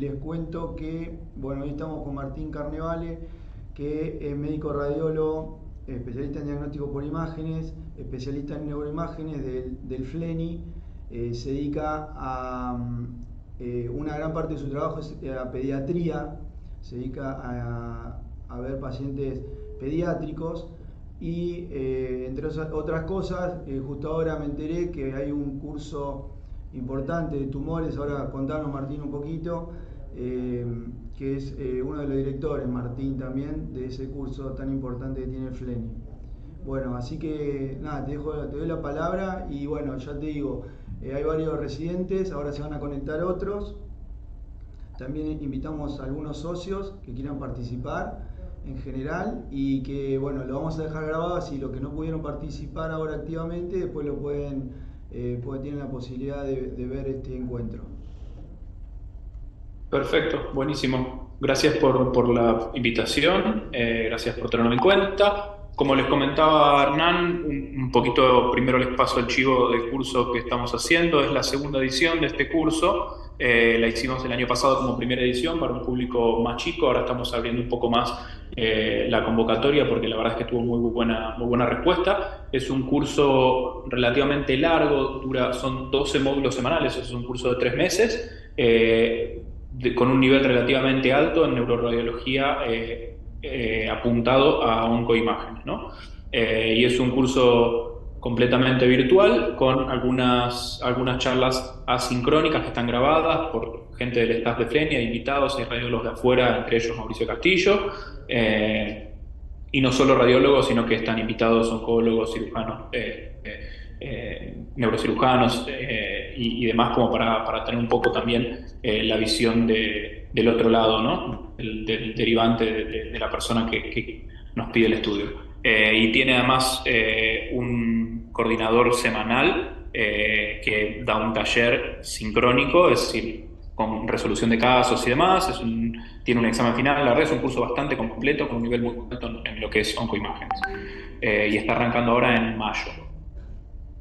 les cuento que, bueno, hoy estamos con Martín Carnevale, que es médico radiólogo, especialista en diagnóstico por imágenes, especialista en neuroimágenes del FLENI. Se dedica a una gran parte de su trabajo es a pediatría, se dedica a ver pacientes pediátricos y entre otras cosas, justo ahora me enteré que hay un curso importante de tumores. Ahora contanos, Martín, un poquito, que es uno de los directores, Martín, también de ese curso tan importante que tiene el FLENI. Bueno, así que nada, te doy la palabra y bueno, ya te digo, hay varios residentes, ahora se van a conectar otros. También invitamos a algunos socios que quieran participar en general y que, bueno, lo vamos a dejar grabado, así los que no pudieron participar ahora activamente, después lo pueden, tienen la posibilidad de ver este encuentro. Perfecto, buenísimo. Gracias por la invitación, gracias por tenerme en cuenta. Como les comentaba Hernán, un poquito primero les paso el chivo del curso que estamos haciendo. Es la segunda edición de este curso. La hicimos el año pasado como primera edición para un público más chico. Ahora estamos abriendo un poco más la convocatoria porque la verdad es que tuvo muy buena respuesta. Es un curso relativamente largo, son 12 módulos semanales, es un curso de 3 meses. Con un nivel relativamente alto en neuroradiología apuntado a oncoimágenes, ¿no? Y es un curso completamente virtual con algunas charlas asincrónicas que están grabadas por gente del staff de FLENI, invitados, hay radiólogos de afuera, entre ellos Mauricio Castillo, y no solo radiólogos, sino que están invitados oncólogos, cirujanos, neurocirujanos y demás, como para tener un poco también la visión del otro lado, ¿no? Del derivante de la persona que nos pide el estudio. Y tiene además un coordinador semanal que da un taller sincrónico, es decir, con resolución de casos y demás. Tiene un examen final. La verdad es un curso bastante completo, con un nivel muy alto en lo que es oncoimágenes. Y está arrancando ahora en mayo.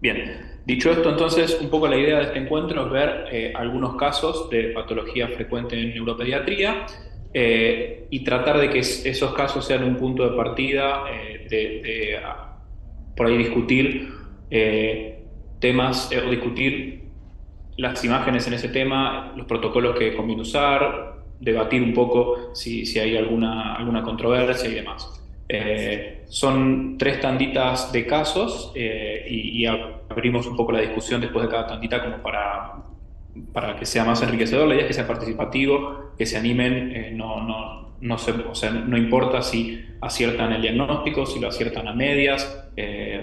Bien, dicho esto, entonces, un poco la idea de este encuentro es ver algunos casos de patología frecuente en neuropediatría y tratar de que esos casos sean un punto de partida por ahí discutir temas o discutir las imágenes en ese tema, los protocolos que conviene usar, debatir un poco si hay alguna controversia y demás. Son 3 tanditas de casos y abrimos un poco la discusión después de cada tandita como para que sea más enriquecedor. La idea es que sea participativo, que se animen, o sea, no importa si aciertan el diagnóstico, si lo aciertan a medias,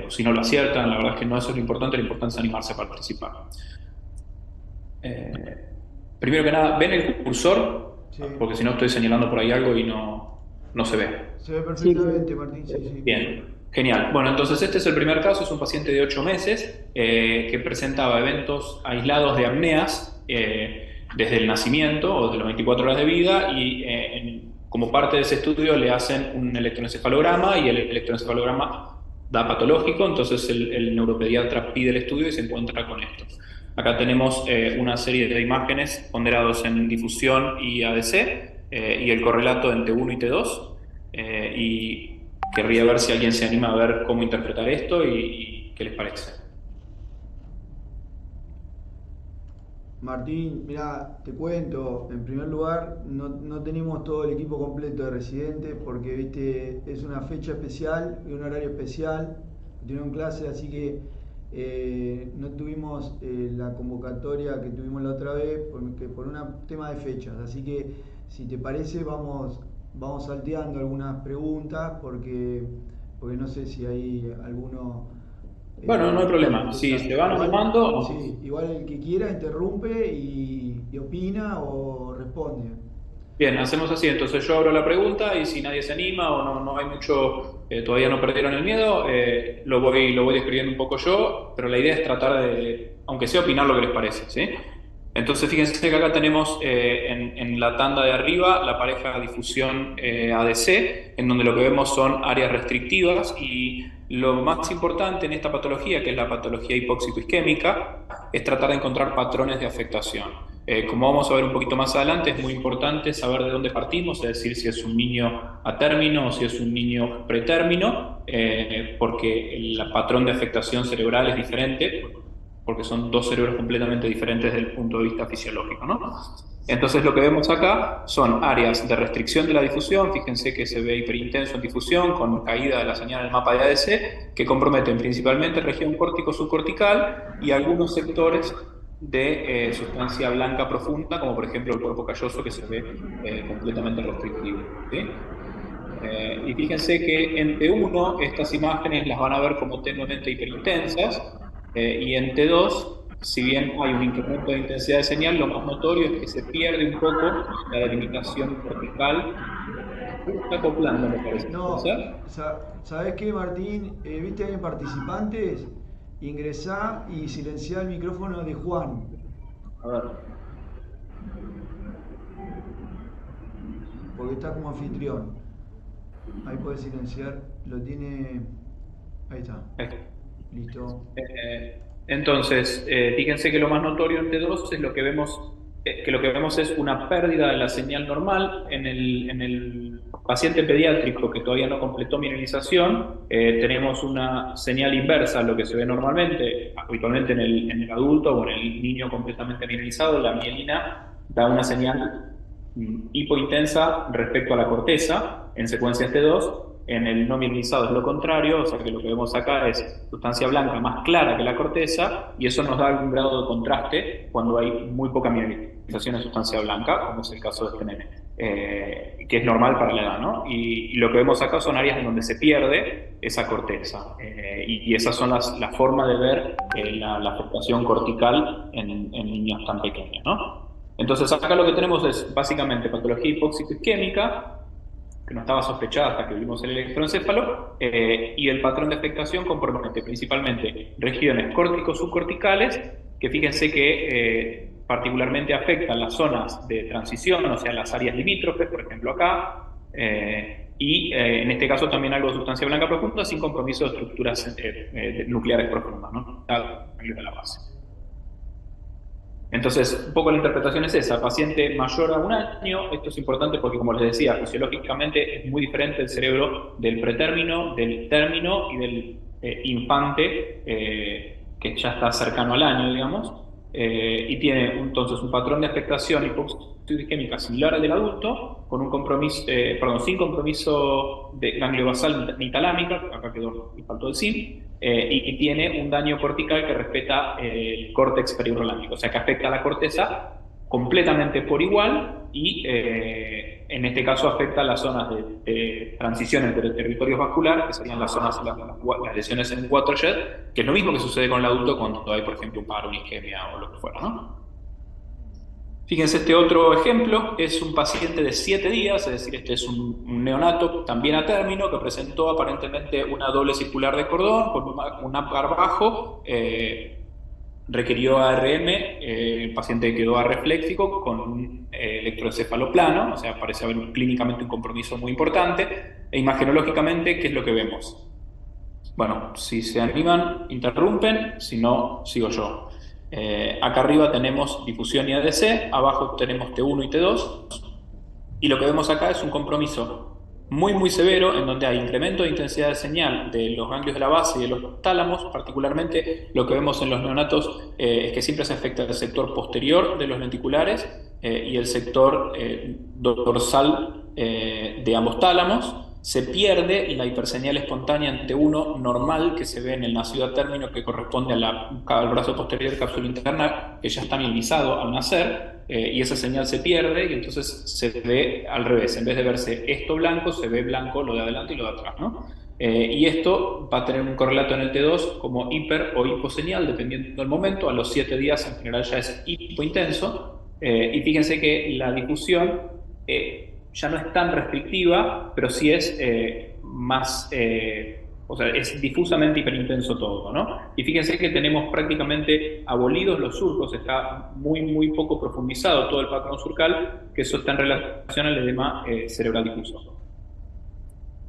o si no lo aciertan. La verdad es que no eso es lo importante es animarse a participar. Primero que nada, ¿ven el cursor? Sí. Porque si no estoy señalando por ahí algo y no se ve. Se ve perfectamente, Martín, sí, sí. Bien, genial. Bueno, entonces este es el primer caso, es un paciente de 8 meses que presentaba eventos aislados de apneas desde el nacimiento o de las 24 horas de vida y como parte de ese estudio le hacen un electroencefalograma y el electroencefalograma da patológico, entonces el neuropediatra pide el estudio y se encuentra con esto. Acá tenemos una serie de imágenes ponderados en difusión y ADC y el correlato en T1 y T2 y querría ver si alguien se anima a ver cómo interpretar esto y qué les parece. Martín, mira, te cuento, en primer lugar, no tenemos todo el equipo completo de residentes porque, viste, es una fecha especial y un horario especial, tuvieron clase, así que no tuvimos la convocatoria que tuvimos la otra vez por un tema de fechas, así que si te parece vamos salteando algunas preguntas porque no sé si hay alguno. Bueno, no hay problema. Si se van animando. Sí, igual el que quiera interrumpe y opina o responde. Bien, hacemos así. Entonces yo abro la pregunta y si nadie se anima o no hay mucho, todavía no perdieron el miedo, lo voy describiendo un poco yo, pero la idea es tratar de, aunque sea opinar lo que les parece, ¿sí? Entonces fíjense que acá tenemos en la tanda de arriba la pareja difusión ADC, en donde lo que vemos son áreas restrictivas y lo más importante en esta patología, que es la patología hipóxico-isquémica, es tratar de encontrar patrones de afectación. Como vamos a ver un poquito más adelante, es muy importante saber de dónde partimos, es decir, si es un niño a término o si es un niño pretérmino, porque el patrón de afectación cerebral es diferente, porque son dos cerebros completamente diferentes desde el punto de vista fisiológico, ¿no? Entonces lo que vemos acá son áreas de restricción de la difusión, fíjense que se ve hiperintenso en difusión, con caída de la señal del mapa de ADC, que comprometen principalmente región córtico-subcortical y algunos sectores de sustancia blanca profunda, como por ejemplo el cuerpo calloso, que se ve completamente restrictivo, ¿sí? Y fíjense que en T1 estas imágenes las van a ver como tenuemente hiperintensas, y en T2, si bien hay un incremento de intensidad de señal, lo más notorio es que se pierde un poco la delimitación cortical. Está acoplando, me parece. No, ¿sabes qué, Martín? ¿Viste que hay participantes? Ingresá y silenciá el micrófono de Juan. A ver. Porque está como anfitrión. Ahí puedes silenciar. Lo tiene. Ahí está. Listo. Entonces, fíjense que lo más notorio en T2 es lo que vemos, que lo que vemos es una pérdida de la señal normal en el paciente pediátrico que todavía no completó mielinización. Tenemos una señal inversa a lo que se ve normalmente, habitualmente en el adulto o en el niño completamente mielinizado. La mielina da una señal hipointensa respecto a la corteza en secuencias T2. En el no mielinizado es lo contrario, o sea que lo que vemos acá es sustancia blanca más clara que la corteza, y eso nos da algún grado de contraste cuando hay muy poca mielinización en sustancia blanca, como es el caso de este nene, que es normal para la edad, ¿no? Y lo que vemos acá son áreas en donde se pierde esa corteza, y esas son las formas de ver la afectación cortical en niños tan pequeños, ¿no? Entonces acá lo que tenemos es básicamente patología hipóxico-isquémica, que no estaba sospechada hasta que vimos el electroencéfalo, y el patrón de afectación compromete principalmente regiones córtico-subcorticales, que fíjense que particularmente afectan las zonas de transición, o sea, las áreas limítrofes, por ejemplo acá, y en este caso también algo de sustancia blanca profunda sin compromiso de estructuras nucleares profundas, ¿no? De la base. Entonces, un poco la interpretación es esa: paciente mayor a un año. Esto es importante porque, como les decía, fisiológicamente es muy diferente el cerebro del pretérmino, del término y del infante, que ya está cercano al año, digamos, y tiene entonces un patrón de afectación hipóxico-isquémica similar al del adulto, con un compromiso, sin compromiso de ganglio basal ni talámica, acá quedó y faltó el SIM, y tiene un daño cortical que respeta el córtex perirolámico, o sea que afecta a la corteza completamente por igual, y en este caso afecta a las zonas de transición entre territorios vasculares, que serían las zonas, las lesiones en watershed, que es lo mismo que sucede con el adulto cuando hay, por ejemplo, un paro, una isquemia o lo que fuera, ¿no? Fíjense, este otro ejemplo es un paciente de 7 días, es decir, este es un neonato también a término, que presentó aparentemente una doble circular de cordón con un APGAR bajo, requirió ARM, el paciente quedó arrefléxico con un electroencéfalo plano, o sea, parece haber clínicamente un compromiso muy importante, e imagenológicamente, ¿qué es lo que vemos? Bueno, si se animan, interrumpen, si no, sigo yo. Acá arriba tenemos difusión y ADC, abajo tenemos T1 y T2, y lo que vemos acá es un compromiso muy muy severo, en donde hay incremento de intensidad de señal de los ganglios de la base y de los tálamos. Particularmente lo que vemos en los neonatos es que siempre se afecta el sector posterior de los lenticulares y el sector dorsal de ambos tálamos. Se pierde la hiperseñal espontánea en T1 normal que se ve en el nacido a término, que corresponde al brazo posterior de cápsula interna, que ya está mielinizado al nacer, y esa señal se pierde, y entonces se ve al revés. En vez de verse esto blanco, se ve blanco lo de adelante y lo de atrás, ¿no? Y esto va a tener un correlato en el T2 como hiper o hiposeñal, dependiendo del momento. A los 7 días en general ya es hipointenso, y fíjense que la difusión ya no es tan restrictiva, pero sí es más, o sea, es difusamente hiperintenso todo, ¿no? Y fíjense que tenemos prácticamente abolidos los surcos, está muy, muy poco profundizado todo el patrón surcal, que eso está en relación al edema cerebral difuso.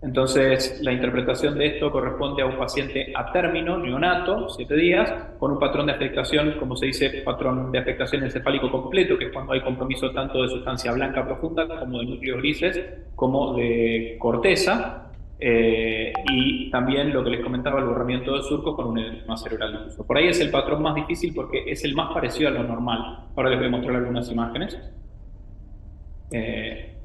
Entonces, la interpretación de esto corresponde a un paciente a término, neonato, 7 días, con un patrón de afectación, como se dice, patrón de afectación encefálico completo, que es cuando hay compromiso tanto de sustancia blanca profunda como de núcleos grises, como de corteza, y también lo que les comentaba, el borramiento de surcos con un edema cerebral difuso. Por ahí es el patrón más difícil porque es el más parecido a lo normal. Ahora les voy a mostrar algunas imágenes.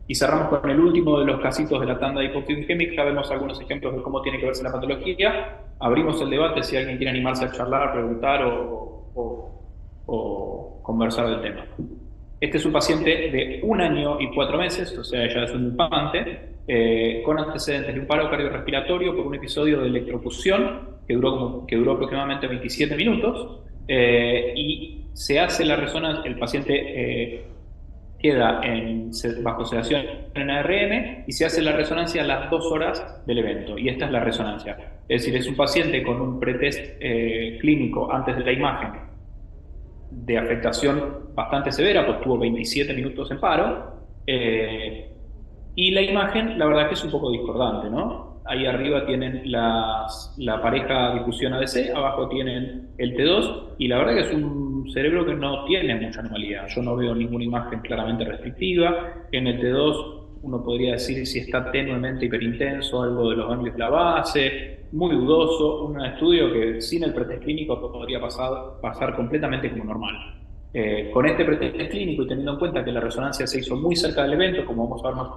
Y cerramos con el último de los casitos de la tanda de hipoxia isquémica. Vemos algunos ejemplos de cómo tiene que verse la patología. Abrimos el debate si alguien quiere animarse a charlar, preguntar o conversar del tema. Este es un paciente de 1 año y 4 meses, o sea, ya es un infante, con antecedentes de un paro cardiorrespiratorio por un episodio de electrocución que duró aproximadamente 27 minutos, y se hace la resonancia. El paciente queda bajo sedación en ARM y se hace la resonancia a las 2 horas del evento, y esta es la resonancia. Es decir, es un paciente con un pretest clínico antes de la imagen de afectación bastante severa, pues tuvo 27 minutos en paro, y la imagen, la verdad que es un poco discordante, ¿no? Ahí arriba tienen la pareja difusión ADC, abajo tienen el T2, y la verdad que es un cerebro que no tiene mucha anomalía. Yo no veo ninguna imagen claramente restrictiva. En el T2 uno podría decir si está tenuemente hiperintenso, algo de los ganglios de la base, muy dudoso, un estudio que sin el pretest clínico podría pasar completamente como normal. Con este pretest clínico y teniendo en cuenta que la resonancia se hizo muy cerca del evento, como vamos a ver más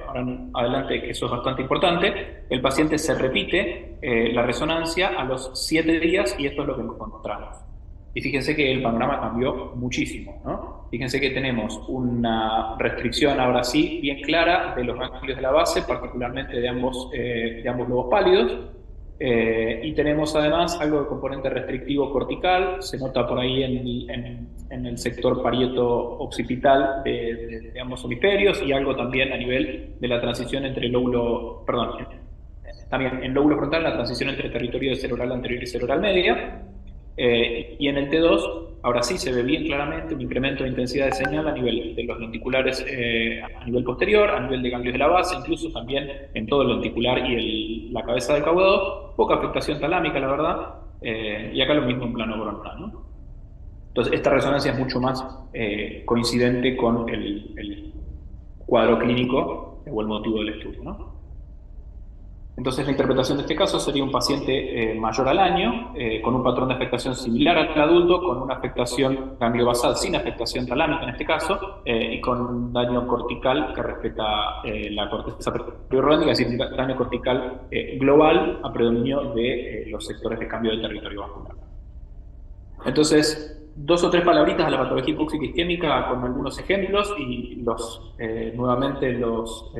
ahora adelante, que eso es bastante importante, el paciente se repite la resonancia a los 7 días y esto es lo que encontramos. Y fíjense que el panorama cambió muchísimo, ¿no? Fíjense que tenemos una restricción ahora sí bien clara de los ganglios de la base, particularmente de ambos lobos pálidos. Y tenemos además algo de componente restrictivo cortical, se nota por ahí en el sector parieto-occipital de ambos hemisferios, y algo también a nivel de la transición entre también en lóbulo frontal, la transición entre territorio cerebral anterior y cerebral media. Y en el T2, ahora sí se ve bien claramente un incremento de intensidad de señal a nivel de los lenticulares, a nivel posterior, a nivel de ganglios de la base, incluso también en todo el lenticular y la cabeza del caudado. Poca afectación talámica, la verdad, y acá lo mismo en plano coronal, ¿no? Entonces, esta resonancia es mucho más coincidente con el cuadro clínico o el motivo del estudio, ¿no? Entonces, la interpretación de este caso sería un paciente mayor al año, con un patrón de afectación similar al adulto, con una afectación gangliobasal sin afectación talámica en este caso, y con un daño cortical que respeta la corteza periorrónica, es decir, un daño cortical global a predominio de los sectores de cambio del territorio vascular. Entonces, 2 o 3 palabritas a la patología hipóxica isquémica con algunos ejemplos, y nuevamente los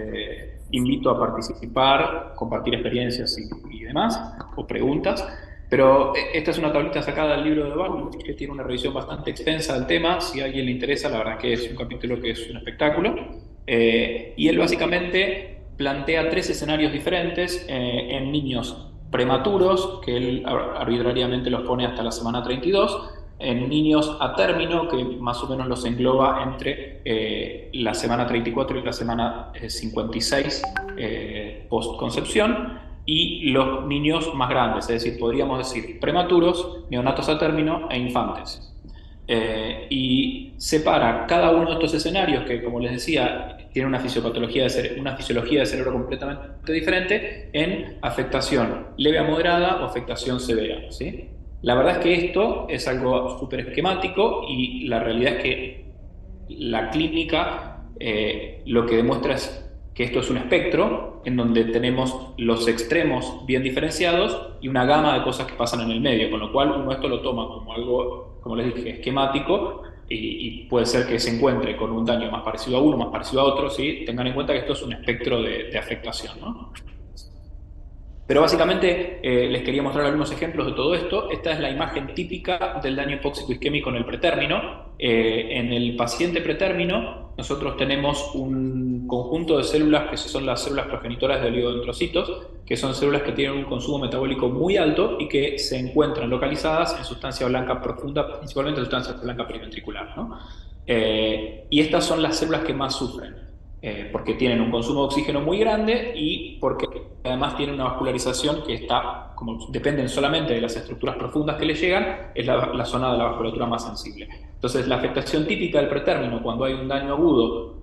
invito a participar, compartir experiencias y demás, o preguntas. Pero esta es una tablita sacada del libro de Bach, que tiene una revisión bastante extensa del tema. Si a alguien le interesa, la verdad que es un capítulo que es un espectáculo. Y él básicamente plantea 3 escenarios diferentes en niños prematuros, que él arbitrariamente los pone hasta la semana 32, en niños a término, que más o menos los engloba entre la semana 34 y la semana 56 post-concepción, y los niños más grandes, es decir, podríamos decir prematuros, neonatos a término e infantes. Y separa cada uno de estos escenarios, que como les decía, tiene una fisiopatología una fisiología de cerebro completamente diferente, en afectación leve a moderada o afectación severa, ¿sí? La verdad es que esto es algo súper esquemático, y la realidad es que la clínica lo que demuestra es que esto es un espectro en donde tenemos los extremos bien diferenciados y una gama de cosas que pasan en el medio, con lo cual uno esto lo toma como algo, como les dije, esquemático, y puede ser que se encuentre con un daño más parecido a uno, más parecido a otro, ¿sí? Tengan en cuenta que esto es un espectro de afectación, ¿no? Pero básicamente les quería mostrar algunos ejemplos de todo esto. Esta es la imagen típica del daño hipóxico isquémico en el pretérmino. En el paciente pretérmino nosotros tenemos un conjunto de células que son las células progenitoras de oligodendrocitos, que son células que tienen un consumo metabólico muy alto y que se encuentran localizadas en sustancia blanca profunda, principalmente sustancia blanca periventricular, ¿no? Y estas son las células que más sufren. porque tienen un consumo de oxígeno muy grande y porque además tienen una vascularización que está, como dependen solamente de las estructuras profundas que le llegan, es la zona de la vasculatura más sensible. Entonces, la afectación típica del pretérmino cuando hay un daño agudo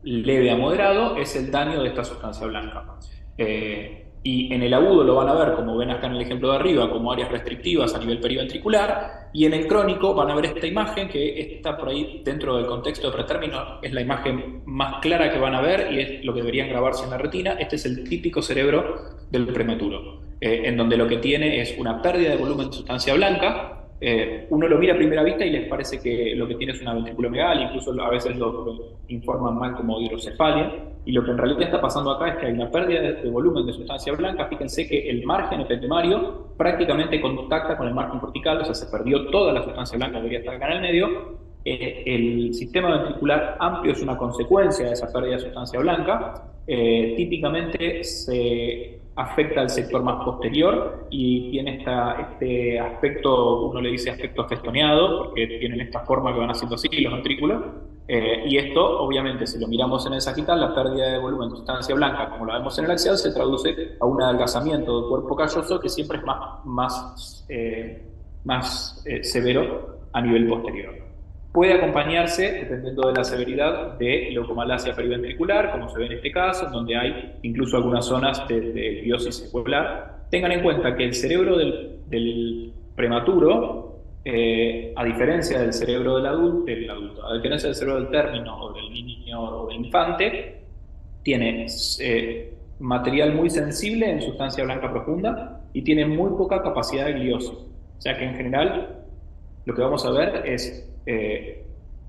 leve a moderado es el daño de esta sustancia blanca. Y en el agudo lo van a ver, como ven acá en el ejemplo de arriba, como áreas restrictivas a nivel periventricular, y en el crónico van a ver esta imagen que está por ahí dentro del contexto de pretérmino, es la imagen más clara que van a ver y es lo que deberían grabarse en la retina. Este es el típico cerebro del prematuro, en donde lo que tiene es una pérdida de volumen de sustancia blanca. Uno lo mira a primera vista y les parece que lo que tiene es una ventriculomegalia, incluso a veces lo informan mal como hidrocefalia, y lo que en realidad está pasando acá es que hay una pérdida de volumen de sustancia blanca. Fíjense que el margen ependimario prácticamente contacta con el margen cortical, o sea, se perdió toda la sustancia blanca que debería estar acá en el medio. El sistema ventricular amplio es una consecuencia de esa pérdida de sustancia blanca. Típicamente se afecta al sector más posterior y tiene este aspecto, uno le dice aspecto festoneado, porque tienen esta forma que van haciendo así los ventrículos. Y esto, obviamente, si lo miramos en el sagital, la pérdida de volumen de sustancia blanca, como la vemos en el axial, se traduce a un adelgazamiento del cuerpo calloso que siempre es más severo a nivel posterior. Puede acompañarse, dependiendo de la severidad, de leucomalacia periventricular, como se ve en este caso, en donde hay incluso algunas zonas de biosis secular. Tengan en cuenta que el cerebro del prematuro, a diferencia del cerebro del adulto, a diferencia del cerebro del término o del niño o del infante, tiene material muy sensible en sustancia blanca profunda y tiene muy poca capacidad de gliosis. O sea que en general lo que vamos a ver es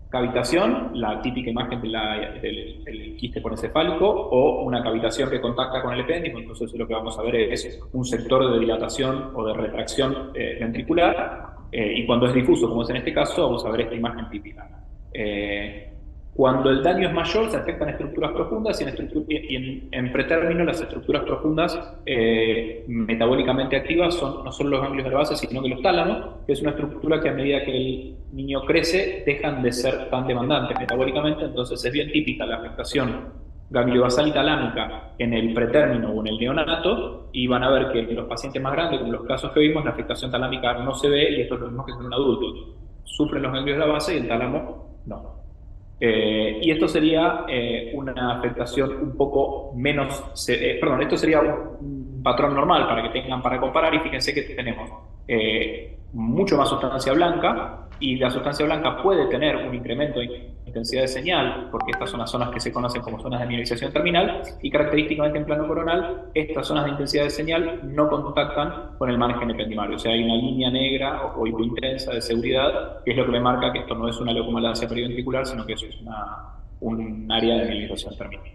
cavitación, la típica imagen del quiste porencefálico, o una cavitación que contacta con el epéndimo. Entonces lo que vamos a ver es un sector de dilatación o de retracción ventricular, y cuando es difuso, como es en este caso, vamos a ver esta imagen típica. Cuando el daño es mayor, se afectan estructuras profundas y en pretérmino las estructuras profundas metabólicamente activas no son los ganglios de la base, sino que los tálamos, que es una estructura que a medida que el niño crece dejan de ser tan demandantes metabólicamente. Entonces es bien típica la afectación gangliobasal y talámica en el pretérmino o en el neonato, y van a ver que en los pacientes más grandes, como los casos que vimos, la afectación talámica no se ve, y esto es lo mismo que en un adulto. Sufren los ganglios de la base y el tálamo no. Y esto sería una afectación un poco menos, esto sería un patrón normal para que tengan para comparar, y fíjense que tenemos mucho más sustancia blanca, y la sustancia blanca puede tener un incremento de intensidad de señal, porque estas son las zonas que se conocen como zonas de mineralización terminal, y característicamente en plano coronal, estas zonas de intensidad de señal no contactan con el margen ependimario. O sea, hay una línea negra o hipointensa de seguridad, que es lo que me marca que esto no es una leucomalacia periventricular, sino que eso es un área de mineralización terminal.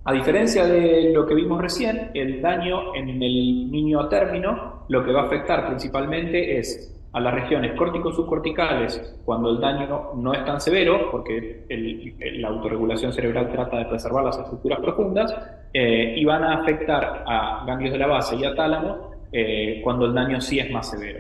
A diferencia de lo que vimos recién, el daño en el niño a término lo que va a afectar principalmente es a las regiones córtico-subcorticales cuando el daño no es tan severo, porque la autorregulación cerebral trata de preservar las estructuras profundas, y van a afectar a ganglios de la base y a tálamo cuando el daño sí es más severo.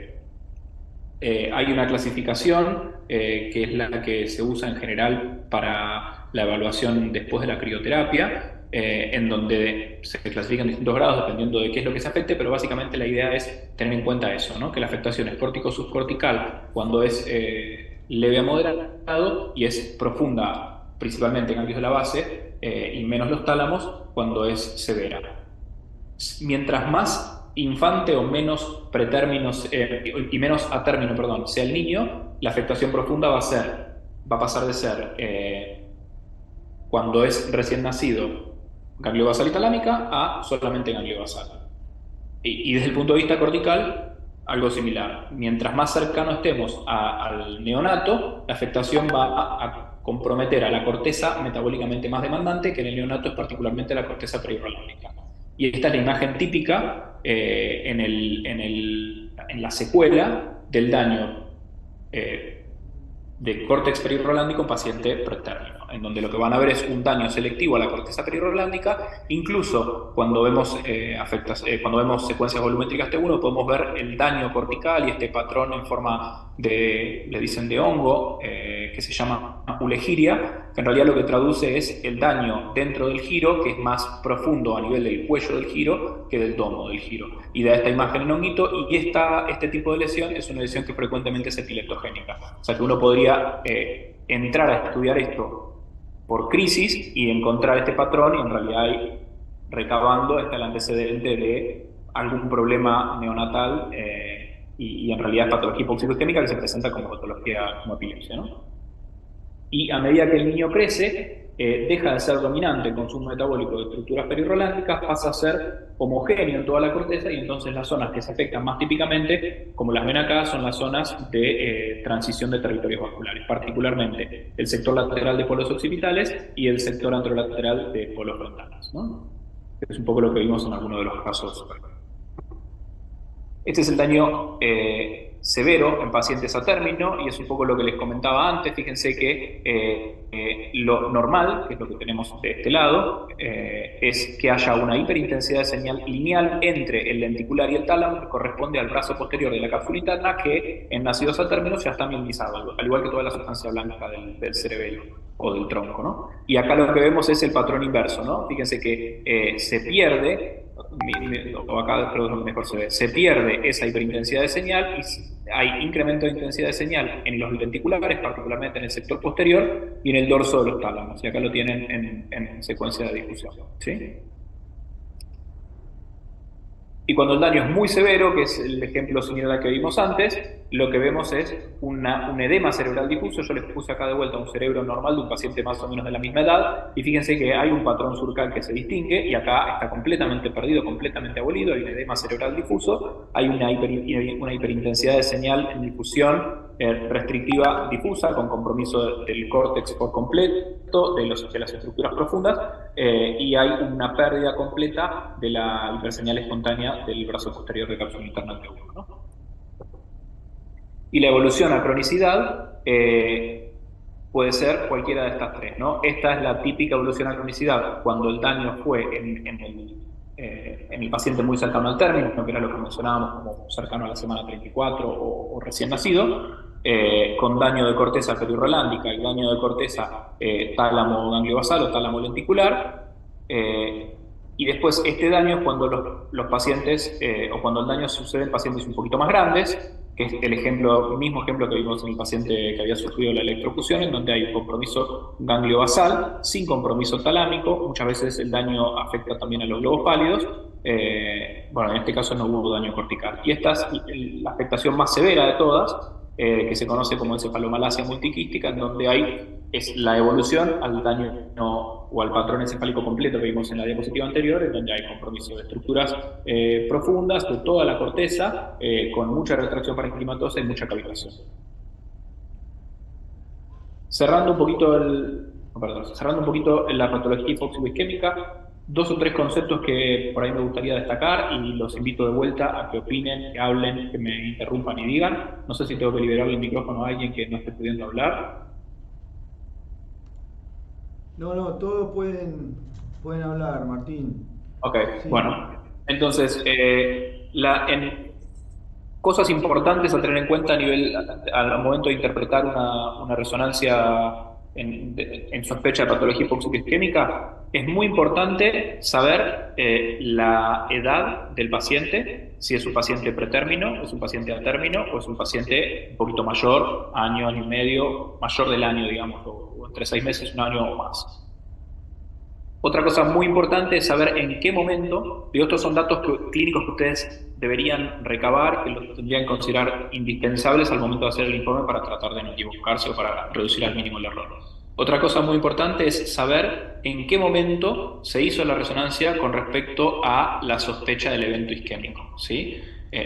Hay una clasificación que es la que se usa en general para la evaluación después de la crioterapia, en donde se clasifican distintos grados dependiendo de qué es lo que se afecte, pero básicamente la idea es tener en cuenta eso, ¿no? Que la afectación es córtico-subcortical cuando es leve a moderado, y es profunda principalmente en ganglios de la base, y menos los tálamos cuando es severa. Mientras más infante o menos pretérminos y menos a término, perdón, sea el niño, la afectación profunda va a pasar de ser cuando es recién nacido ganglio basal y talámica a solamente ganglio basal. Y desde el punto de vista cortical, algo similar. Mientras más cercano estemos al neonato, la afectación va a comprometer a la corteza metabólicamente más demandante, que en el neonato es particularmente la corteza perirolámica. Y esta es la imagen típica en la secuela del daño de córtex perirrolándico en paciente pretérmino, en donde lo que van a ver es un daño selectivo a la corteza perirrolándica. Incluso cuando vemos, cuando vemos secuencias volumétricas T1, podemos ver el daño cortical y este patrón en forma de, le dicen de hongo, que se llama ulegiria, que en realidad lo que traduce es el daño dentro del giro, que es más profundo a nivel del cuello del giro que del domo del giro. Y da esta imagen en honguito, y este tipo de lesión es una lesión que frecuentemente es epileptogénica. O sea que uno podría entrar a estudiar esto por crisis y encontrar este patrón, y en realidad ahí, recabando, está el antecedente de algún problema neonatal, y en realidad es patología hipoxicogémica que se presenta como patología, como epilepsia, ¿no? Y a medida que el niño crece, deja de ser dominante el consumo metabólico de estructuras perirrolándicas, pasa a ser homogéneo en toda la corteza, y entonces las zonas que se afectan más típicamente, como las ven acá, son las zonas de transición de territorios vasculares, particularmente el sector lateral de polos occipitales y el sector anterolateral de polos frontales, ¿no? Es un poco lo que vimos en algunos de los casos. Este es el daño severo en pacientes a término, y es un poco lo que les comentaba antes. Fíjense que lo normal, que es lo que tenemos de este lado, es que haya una hiperintensidad de señal lineal entre el lenticular y el tálamo, que corresponde al brazo posterior de la cápsula interna, que en nacidos a término ya está mielinizado, al igual que toda la sustancia blanca del cerebelo o del tronco, ¿no? Y acá lo que vemos es el patrón inverso, ¿no? Fíjense que se pierde, o acá creo que mejor se pierde esa hiperintensidad de señal, y hay incremento de intensidad de señal en los lenticulares, particularmente en el sector posterior y en el dorso de los tálamos, y acá lo tienen en secuencia de difusión, ¿sí? Y cuando el daño es muy severo, que es el ejemplo similar al que vimos antes, lo que vemos es un edema cerebral difuso. Yo les puse acá de vuelta un cerebro normal de un paciente más o menos de la misma edad, y fíjense que hay un patrón surcal que se distingue, y acá está completamente perdido, completamente abolido, hay un edema cerebral difuso, hay una hiperintensidad de señal en difusión restrictiva difusa, con compromiso del córtex por completo, de las estructuras profundas, y hay una pérdida completa de la hiperseñal espontánea del brazo posterior de cápsula interna T1, ¿no? Y la evolución a cronicidad puede ser cualquiera de estas tres, ¿no? Esta es la típica evolución a cronicidad cuando el daño fue en el paciente muy cercano al término, que era lo que mencionábamos como cercano a la semana 34 o recién nacido, con daño de corteza perirrolándica y daño de corteza tálamo ganglio basal o tálamo lenticular. Y después este daño es cuando los pacientes, o cuando el daño sucede en pacientes un poquito más grandes, que es el mismo ejemplo que vimos en el paciente que había sufrido la electrocución, en donde hay un compromiso ganglio basal, sin compromiso talámico. Muchas veces el daño afecta también a los globos pálidos. Bueno, en este caso no hubo daño cortical. Y esta es la afectación más severa de todas, que se conoce como encefalomalacia multiquística, en donde es la evolución al daño o al patrón encefálico completo que vimos en la diapositiva anterior, en donde hay compromiso de estructuras profundas de toda la corteza, con mucha retracción parenquimatosa y mucha cavitación. Cerrando un poquito la patología hipóxico-isquémica, dos o tres conceptos que por ahí me gustaría destacar, y los invito de vuelta a que opinen, que hablen, que me interrumpan y digan. No sé si tengo que liberarle el micrófono a alguien que no esté pudiendo hablar. No, todos pueden hablar, Martín. Ok, sí. Bueno, entonces, cosas importantes a tener en cuenta al momento de interpretar una resonancia en sospecha de patología hipóxico-isquémica. Es muy importante saber la edad del paciente, si es un paciente pretérmino, es un paciente a término, o es un paciente un poquito mayor, año y medio, mayor del año, digamos, o entre 6 meses, un año o más. Otra cosa muy importante es saber en qué momento, digo, estos son datos clínicos que ustedes deberían recabar, que los tendrían que considerar indispensables al momento de hacer el informe para tratar de no equivocarse o para reducir al mínimo el error. Otra cosa muy importante es saber en qué momento se hizo la resonancia con respecto a la sospecha del evento isquémico, ¿sí?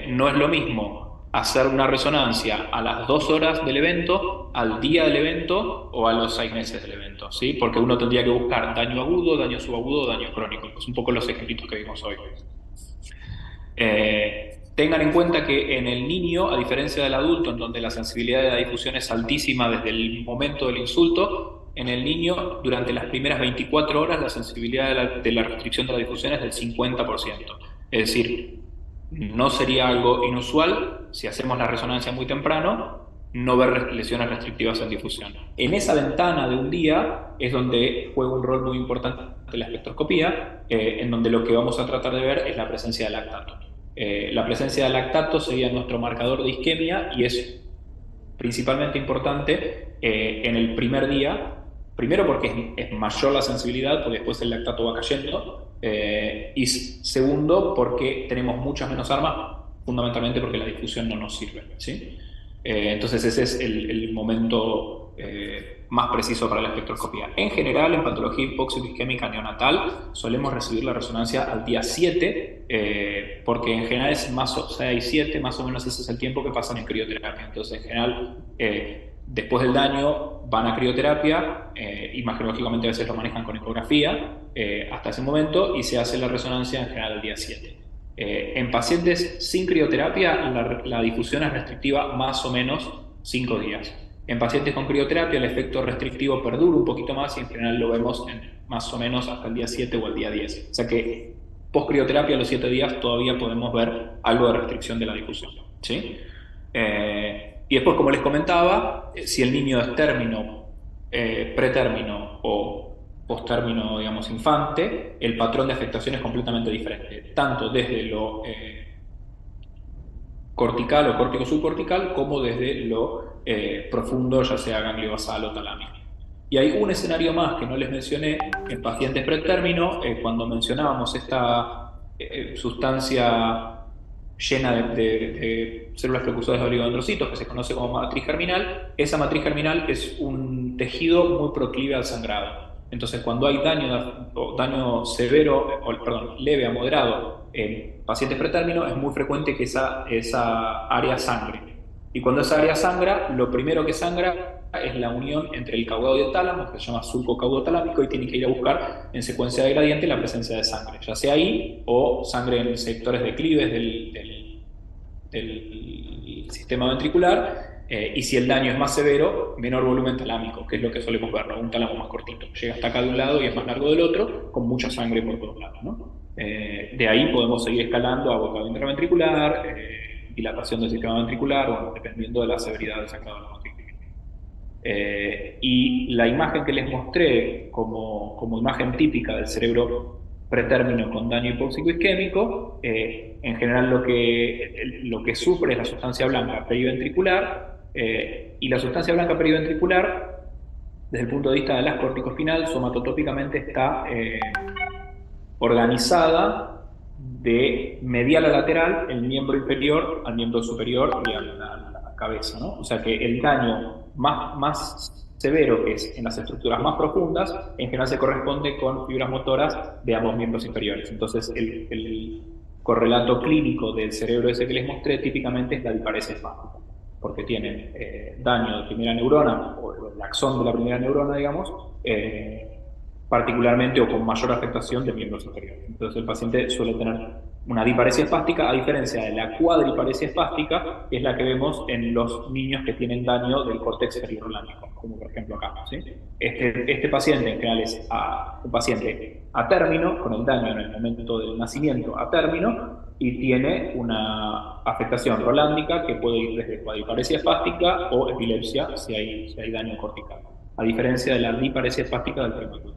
No es lo mismo hacer una resonancia a las 2 horas del evento, al día del evento o a los 6 meses del evento, ¿sí? Porque uno tendría que buscar daño agudo, daño subagudo o daño crónico. Es un poco los ejemplitos que vimos hoy. Tengan en cuenta que en el niño, a diferencia del adulto, en donde la sensibilidad de la difusión es altísima desde el momento del insulto, en el niño, durante las primeras 24 horas, la sensibilidad de la restricción de la difusión es del 50%. Es decir, no sería algo inusual si hacemos la resonancia muy temprano, no ver lesiones restrictivas en difusión. En esa ventana de un día es donde juega un rol muy importante la espectroscopía, en donde lo que vamos a tratar de ver es la presencia de lactato. La presencia de lactato sería nuestro marcador de isquemia y es principalmente importante en el primer día, primero porque es mayor la sensibilidad, porque después el lactato va cayendo, y segundo porque tenemos muchas menos armas, fundamentalmente porque la difusión no nos sirve, ¿sí? Entonces ese es el momento más preciso para la espectroscopía. En general, en patología hipóxico-isquémica neonatal, solemos recibir la resonancia al día 7, porque en general es más o 6-7, más o menos ese es el tiempo que pasan en crioterapia. Entonces, en general, después del daño van a crioterapia, imagenológicamente a veces lo manejan con ecografía, hasta ese momento, y se hace la resonancia en general al día 7. En pacientes sin crioterapia, la difusión es restrictiva más o menos 5 días. En pacientes con crioterapia, el efecto restrictivo perdura un poquito más y en general lo vemos más o menos hasta el día 7 o el día 10. O sea que post-crioterapia, a los 7 días, todavía podemos ver algo de restricción de la difusión, ¿sí? Y después, como les comentaba, si el niño es término, pretérmino o post-término, digamos, infante, el patrón de afectación es completamente diferente, tanto desde lo cortical o córtico subcortical como desde lo profundo, ya sea ganglio basal o talámico. Y hay un escenario más que no les mencioné en pacientes pretérmino, cuando mencionábamos esta sustancia llena de células precursoras de oligodendrocitos, que se conoce como matriz germinal. Esa matriz germinal es un tejido muy proclive al sangrado. Entonces, cuando hay daño severo, leve a moderado en pacientes pretérmino, es muy frecuente que esa área sangre. Y cuando esa área sangra, lo primero que sangra es la unión entre el caudado y el tálamo, que se llama surco caudotalámico, y tiene que ir a buscar en secuencia de gradiente la presencia de sangre, ya sea ahí o sangre en sectores declives del sistema ventricular. Y si el daño es más severo, menor volumen talámico, que es lo que solemos ver, ¿no? Un tálamo más cortito. Llega hasta acá de un lado y es más largo del otro, con mucha sangre por todos lados, ¿no? De ahí podemos seguir escalando a bocado intraventricular, dilatación del sistema ventricular, bueno, dependiendo de la severidad del sangrado de la matriz. Y la imagen que les mostré como imagen típica del cerebro pretérmino con daño hipóxico isquémico, en general lo que sufre es la sustancia blanca periventricular, y la sustancia blanca periventricular, desde el punto de vista de las corticospinal, somatotópicamente está organizada de medial a lateral, el miembro inferior al miembro superior y a la cabeza, ¿no? O sea que el daño más severo, que es en las estructuras más profundas, en general se corresponde con fibras motoras de ambos miembros inferiores. Entonces, el correlato clínico del cerebro ese que les mostré típicamente es la diparesia espástica, porque tienen daño de primera neurona, o el axón de la primera neurona, digamos, particularmente o con mayor afectación de miembros inferiores. Entonces el paciente suele tener una diparesia espástica, a diferencia de la cuadriparesia espástica, que es la que vemos en los niños que tienen daño del córtex periorlámico, como por ejemplo acá, ¿sí? Este paciente en general es un paciente a término, con el daño en el momento del nacimiento a término, y tiene una afectación rolándica que puede ir desde cuadriparesia espástica o epilepsia si hay daño cortical, a diferencia de la diparesia espástica del prematuro.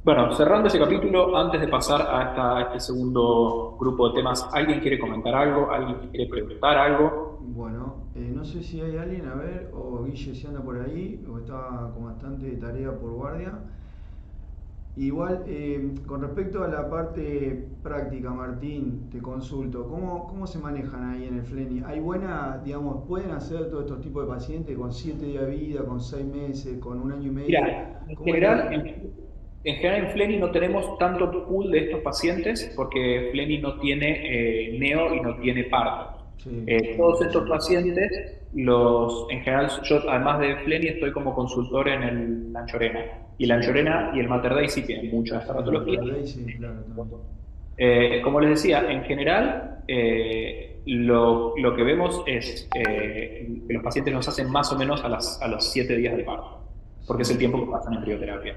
Bueno, cerrando ese capítulo, antes de pasar a este segundo grupo de temas, ¿alguien quiere comentar algo? ¿Alguien quiere preguntar algo? Bueno, no sé si hay alguien, a ver, o Guille si anda por ahí, o está con bastante tarea por guardia. Igual, con respecto a la parte práctica, Martín, te consulto, ¿cómo se manejan ahí en el FLENI? ¿Hay digamos, pueden hacer todos estos tipos de pacientes con 7 días de vida, con 6 meses, con un año y medio? Mira, en general en FLENI no tenemos tanto pool de estos pacientes porque FLENI no tiene neo y no tiene parto. Sí. Todos estos pacientes, en general, yo además de FLENI estoy como consultor en la Anchorena. Y la Anchorena y el Mater Dei sí tienen mucha de esta patología. Sí, claro, Como les decía, en general, lo que vemos es que los pacientes nos hacen más o menos a los 7 días de parto, porque es el Sí. tiempo que pasan en crioterapia.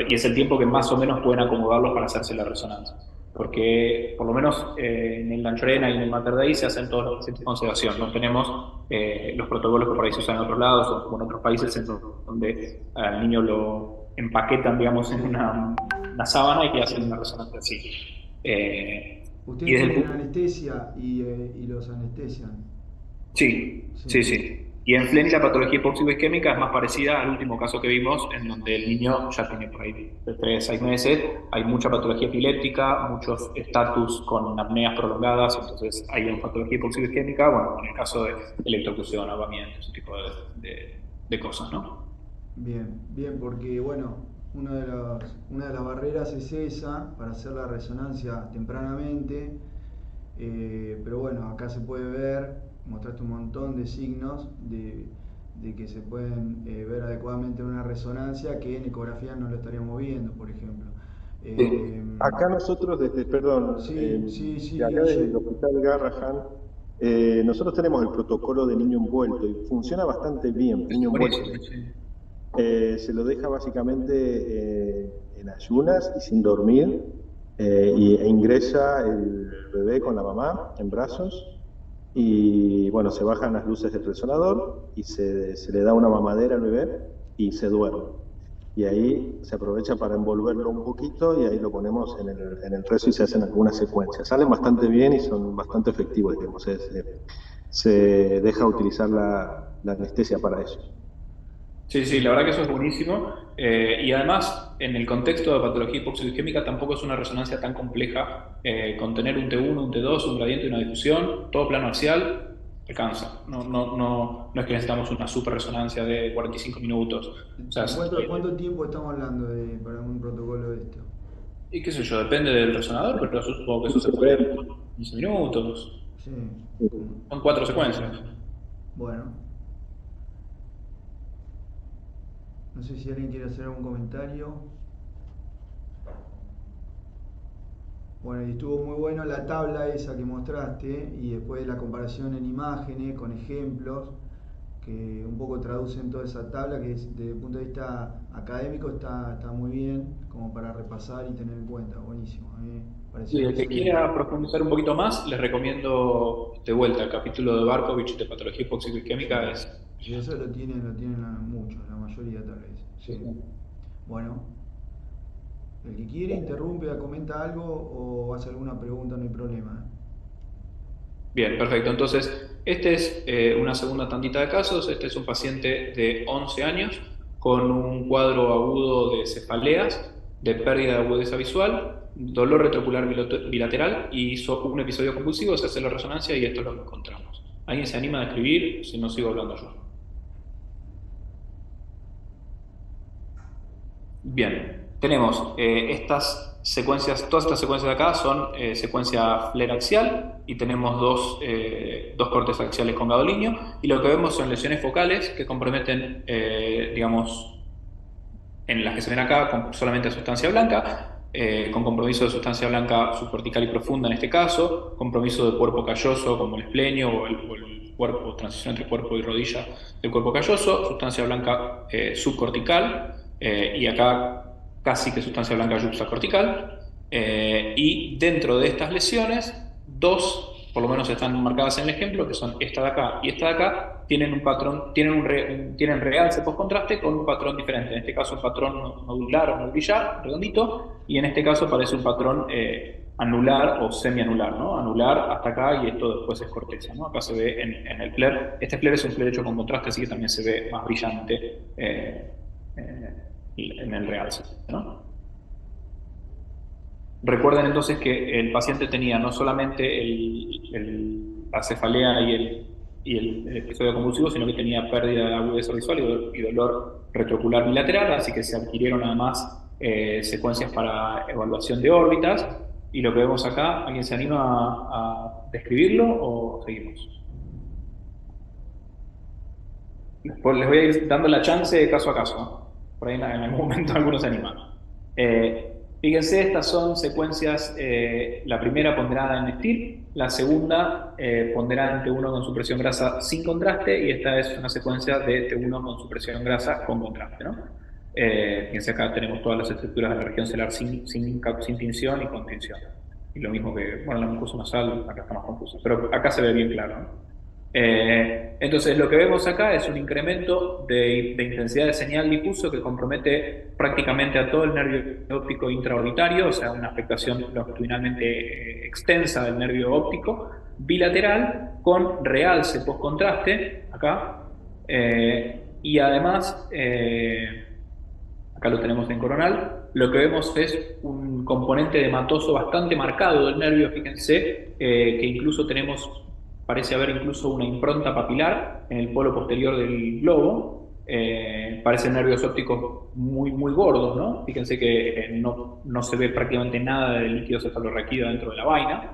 Y es el tiempo que más o menos pueden acomodarlos para hacerse la resonancia. Porque por lo menos en el Lanchorena y en el Mater Dei se hacen todos los pacientes con sedación. No tenemos los protocolos que por ahí se usan en otros lados o en otros países donde al niño lo empaquetan, digamos, en Sí, una sábana y hacen una sí. resonancia así. Y Ustedes desde el tienen punto... anestesia y los anestesian. Sí, Sí, sí, sí. Y en Fleni la patología hipóxico-isquémica es más parecida al último caso que vimos, en donde el niño ya tiene por ahí de 3 a 6 meses, hay mucha patología epiléptica, muchos estatus con apneas prolongadas, entonces hay una patología hipóxico-isquémica, bueno, en el caso de electrocución, ahogamiento, ese tipo de cosas, ¿no? bien, bien, porque bueno, una de las barreras es esa, para hacer la resonancia tempranamente, pero bueno, acá se puede ver, mostraste un montón de signos de que se pueden ver adecuadamente en una resonancia que en ecografía no lo estaríamos viendo, por ejemplo. Sí. Eh, Acá nosotros perdón, sí, sí, sí, de acá desde el Guille. Hospital Garrahan, nosotros tenemos el protocolo de niño envuelto y funciona bastante bien, niño envuelto. Buenísimo, sí. Se lo deja básicamente en ayunas y sin dormir, e ingresa el bebé con la mamá en brazos y bueno, se bajan las luces del resonador y se le da una mamadera al bebé y se duerme. Y ahí se aprovecha para envolverlo un poquito y ahí lo ponemos en el rezo y se hacen algunas secuencias. Salen bastante bien y son bastante efectivos, digamos. Se deja utilizar la anestesia para eso. Sí, sí, la verdad que eso es buenísimo. Y además, en el contexto de patología hipoxioisquémica, tampoco es una resonancia tan compleja. Con tener un T1, un T2, un gradiente y una difusión, todo plano axial, alcanza. No es que necesitamos una super resonancia de 45 minutos. O sea, ¿De cuánto tiempo estamos hablando para un protocolo de esto? y qué sé yo, depende del resonador, pero yo supongo que eso se puede hacer 15, en 15 minutos. Sí. Son 4 secuencias. Bueno, no sé si alguien quiere hacer algún comentario. Bueno, y estuvo muy bueno la tabla esa que mostraste y después la comparación en imágenes con ejemplos que un poco traducen toda esa tabla que desde el punto de vista académico está muy bien como para repasar y tener en cuenta. Buenísimo, a mí me Y pareció el que excelente. quiera profundizar un poquito más, les recomiendo de vuelta el capítulo de Barkovich de patología Sí, hipóxico-isquémica. sí, eso lo tienen muchos, la mayoría tal vez. Sí. Bueno, el que quiere interrumpe, comenta algo o hace alguna pregunta, no hay problema. Bien, perfecto. Entonces, este es una segunda tandita de casos. Este es un paciente de 11 años con un cuadro agudo de cefaleas, de pérdida de agudeza visual, dolor retrocular bilateral y hizo un episodio convulsivo, se hace la resonancia y esto es lo que encontramos. ¿Alguien se anima a escribir? Si no, sigo hablando yo. Bien, tenemos estas secuencias, todas estas secuencias de acá son secuencia flare axial y tenemos dos cortes axiales con gadolinio y lo que vemos son lesiones focales que comprometen, digamos, en las que se ven acá con solamente sustancia blanca, con compromiso de sustancia blanca subcortical y profunda en este caso, compromiso de cuerpo calloso como el esplenio o el cuerpo, transición entre cuerpo y rodilla del cuerpo calloso, sustancia blanca subcortical y acá casi que sustancia blanca yuxtacortical. Y dentro de estas lesiones, dos por lo menos están marcadas en el ejemplo, que son esta de acá y esta de acá, tienen un patrón, tienen realce post-contraste con un patrón diferente. En este caso, un patrón nodular o nodulillar, redondito, y en este caso parece un patrón anular o semianular, ¿no? Anular hasta acá y esto después es corteza, ¿no? Acá se ve en el flare. Este flare es un flare hecho con contraste, así que también se ve más brillante en el realce, ¿no? Recuerden entonces que el paciente tenía no solamente la cefalea y el episodio convulsivo, sino que tenía pérdida de agudeza visual y dolor retrocular bilateral, así que se adquirieron además secuencias para evaluación de órbitas. Y lo que vemos acá, ¿alguien se anima a describirlo o seguimos? Pues les voy a ir dando la chance de caso a caso, ¿no? Por ahí en algún momento algunos se animan. Fíjense, estas son secuencias, la primera ponderada en STIR, la segunda ponderada en T1 con supresión grasa sin contraste, y esta es una secuencia de T1 con supresión grasa con contraste, ¿no? Fíjense, acá tenemos todas las estructuras de la región celular sin tinción y con tinción. Y lo mismo que, bueno, la mucosa nasal acá está más confusa, pero acá se ve bien claro, ¿no? Entonces lo que vemos acá es un incremento de intensidad de señal difuso que compromete prácticamente a todo el nervio óptico intraorbitario, o sea, una afectación longitudinalmente extensa del nervio óptico bilateral con realce post-contraste acá, y además acá lo tenemos en coronal. Lo que vemos es un componente dematoso bastante marcado del nervio, fíjense, que incluso parece haber incluso una impronta papilar en el polo posterior del globo. Parecen nervios ópticos muy, muy gordos, ¿no? Fíjense que no se ve prácticamente nada del líquido cefalorraquídeo dentro de la vaina.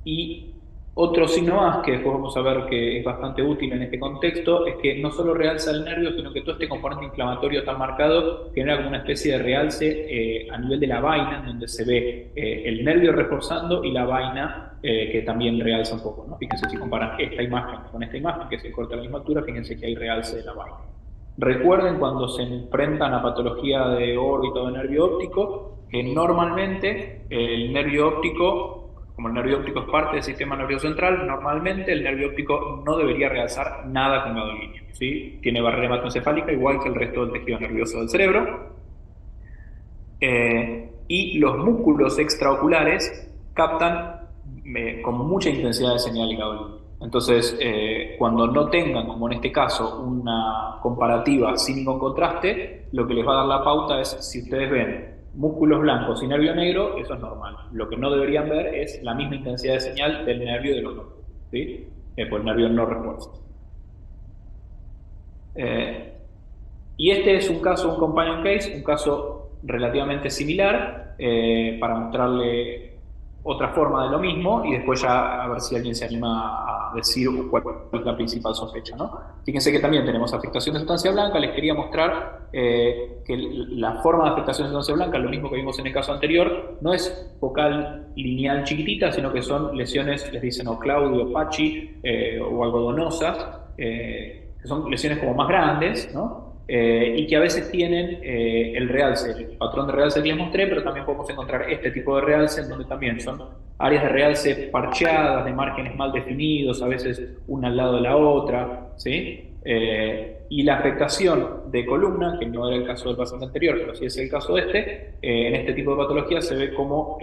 Y otro signo más que después vamos a ver que es bastante útil en este contexto es que no solo realza el nervio, sino que todo este componente inflamatorio tan marcado genera como una especie de realce a nivel de la vaina, donde se ve el nervio reforzando y la vaina que también realza un poco, ¿no? Fíjense, si comparan esta imagen con esta imagen, que se corta a la misma altura, fíjense que hay realce de la vaina. Recuerden cuando se enfrentan a patología de órbita o de nervio óptico, que normalmente el nervio óptico, como el nervio óptico es parte del sistema nervioso central, normalmente el nervio óptico no debería realzar nada con gadolinio, ¿sí? Tiene barrera hematoencefálica igual que el resto del tejido nervioso del cerebro. Y los músculos extraoculares captan con mucha intensidad de señal gadolinio. Entonces, cuando no tengan, como en este caso, una comparativa sin ningún contraste, lo que les va a dar la pauta es, si ustedes ven músculos blancos y nervio negro, eso es normal. Lo que no deberían ver es la misma intensidad de señal del nervio de los dos, ¿sí? Pues el nervio no refuerza. Y este es un caso, un companion case, un caso relativamente similar, para mostrarle otra forma de lo mismo, y después ya a ver si alguien se anima a decir cuál es la principal sospecha, ¿no? Fíjense que también tenemos afectación de sustancia blanca. Les quería mostrar que la forma de afectación de sustancia blanca, lo mismo que vimos en el caso anterior, no es focal lineal chiquitita, sino que son lesiones, les dicen o Claudio, Pachi o algodonosas, que son lesiones como más grandes, ¿no? Y que a veces tienen el realce, el patrón de realce que les mostré, pero también podemos encontrar este tipo de realce en donde también son áreas de realce parcheadas, de márgenes mal definidos, a veces una al lado de la otra, ¿sí? Y la afectación de columna, que no era el caso del paciente anterior, pero sí es el caso de este, en este tipo de patología se ve como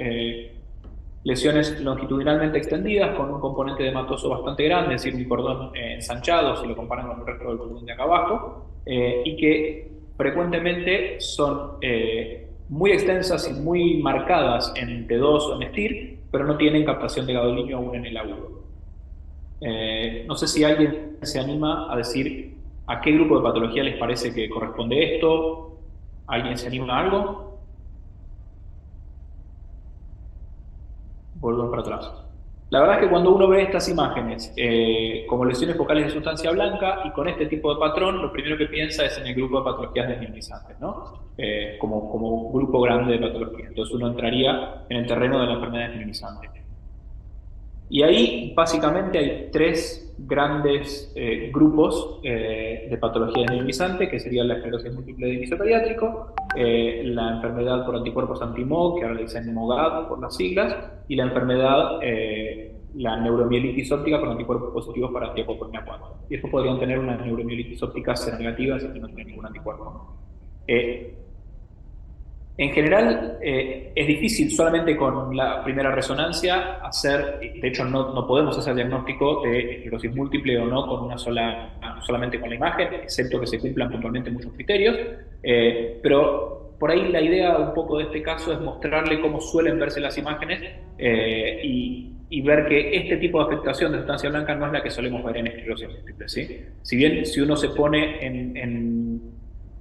lesiones longitudinalmente extendidas con un componente dematoso bastante grande, es decir, un cordón ensanchado si lo comparan con el resto del cordón de acá abajo, y que frecuentemente son muy extensas y muy marcadas en T2 o en STIR, pero no tienen captación de gadolinio aún en el agudo. No sé si alguien se anima a decir a qué grupo de patología les parece que corresponde esto. ¿Alguien se anima a algo? Volvemos para atrás. La verdad es que cuando uno ve estas imágenes como lesiones focales de sustancia blanca y con este tipo de patrón, lo primero que piensa es en el grupo de patologías desminimizantes, ¿no? Como grupo grande de patologías. Entonces uno entraría en el terreno de la enfermedad desminimizante. Y ahí básicamente hay tres grandes grupos de patología desminimizante, que serían la esclerosis múltiple de inicio pediátrico, la enfermedad por anticuerpos anti-MOG, que ahora le dicen MOGAD por las siglas, y la enfermedad, la neuromielitis óptica con anticuerpos positivos para antiapopolina 4. Y estos podrían tener una neuromielitis óptica seronegativa si no tienen ningún anticuerpo. En general, es difícil solamente con la primera resonancia hacer, de hecho no podemos hacer diagnóstico de esclerosis múltiple o no con solamente con la imagen, excepto que se cumplan puntualmente muchos criterios, pero por ahí la idea un poco de este caso es mostrarle cómo suelen verse las imágenes y ver que este tipo de afectación de sustancia blanca no es la que solemos ver en esclerosis múltiple, ¿sí? Si bien si uno se pone en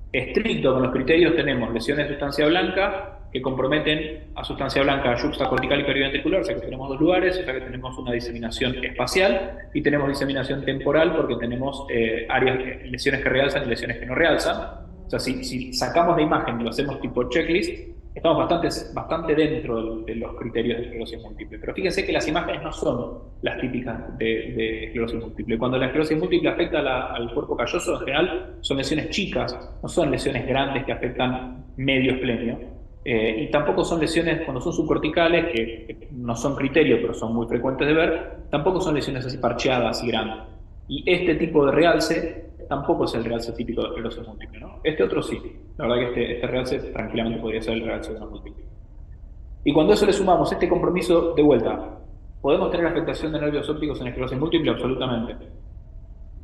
estricto con los criterios, tenemos lesiones de sustancia blanca que comprometen a sustancia blanca yuxtacortical y periventricular, o sea que tenemos dos lugares, o sea que tenemos una diseminación espacial y tenemos diseminación temporal porque tenemos lesiones que realzan y lesiones que no realzan. O sea, si sacamos la imagen y lo hacemos tipo checklist, estamos bastante dentro de los criterios de esclerosis múltiple. Pero fíjense que las imágenes no son las típicas de esclerosis múltiple. Cuando la esclerosis múltiple afecta al cuerpo calloso, en general son lesiones chicas, no son lesiones grandes que afectan medio esplenio. Y tampoco son lesiones, cuando son subcorticales, que no son criterio, pero son muy frecuentes de ver, tampoco son lesiones así parcheadas y grandes. Y este tipo de realce tampoco es el realce típico de esclerosis múltiple, ¿no? Este otro sí. La verdad que este realce tranquilamente podría ser el realce de una múltiple. Y cuando a eso le sumamos este compromiso de vuelta, ¿podemos tener afectación de nervios ópticos en esclerosis múltiple? Absolutamente.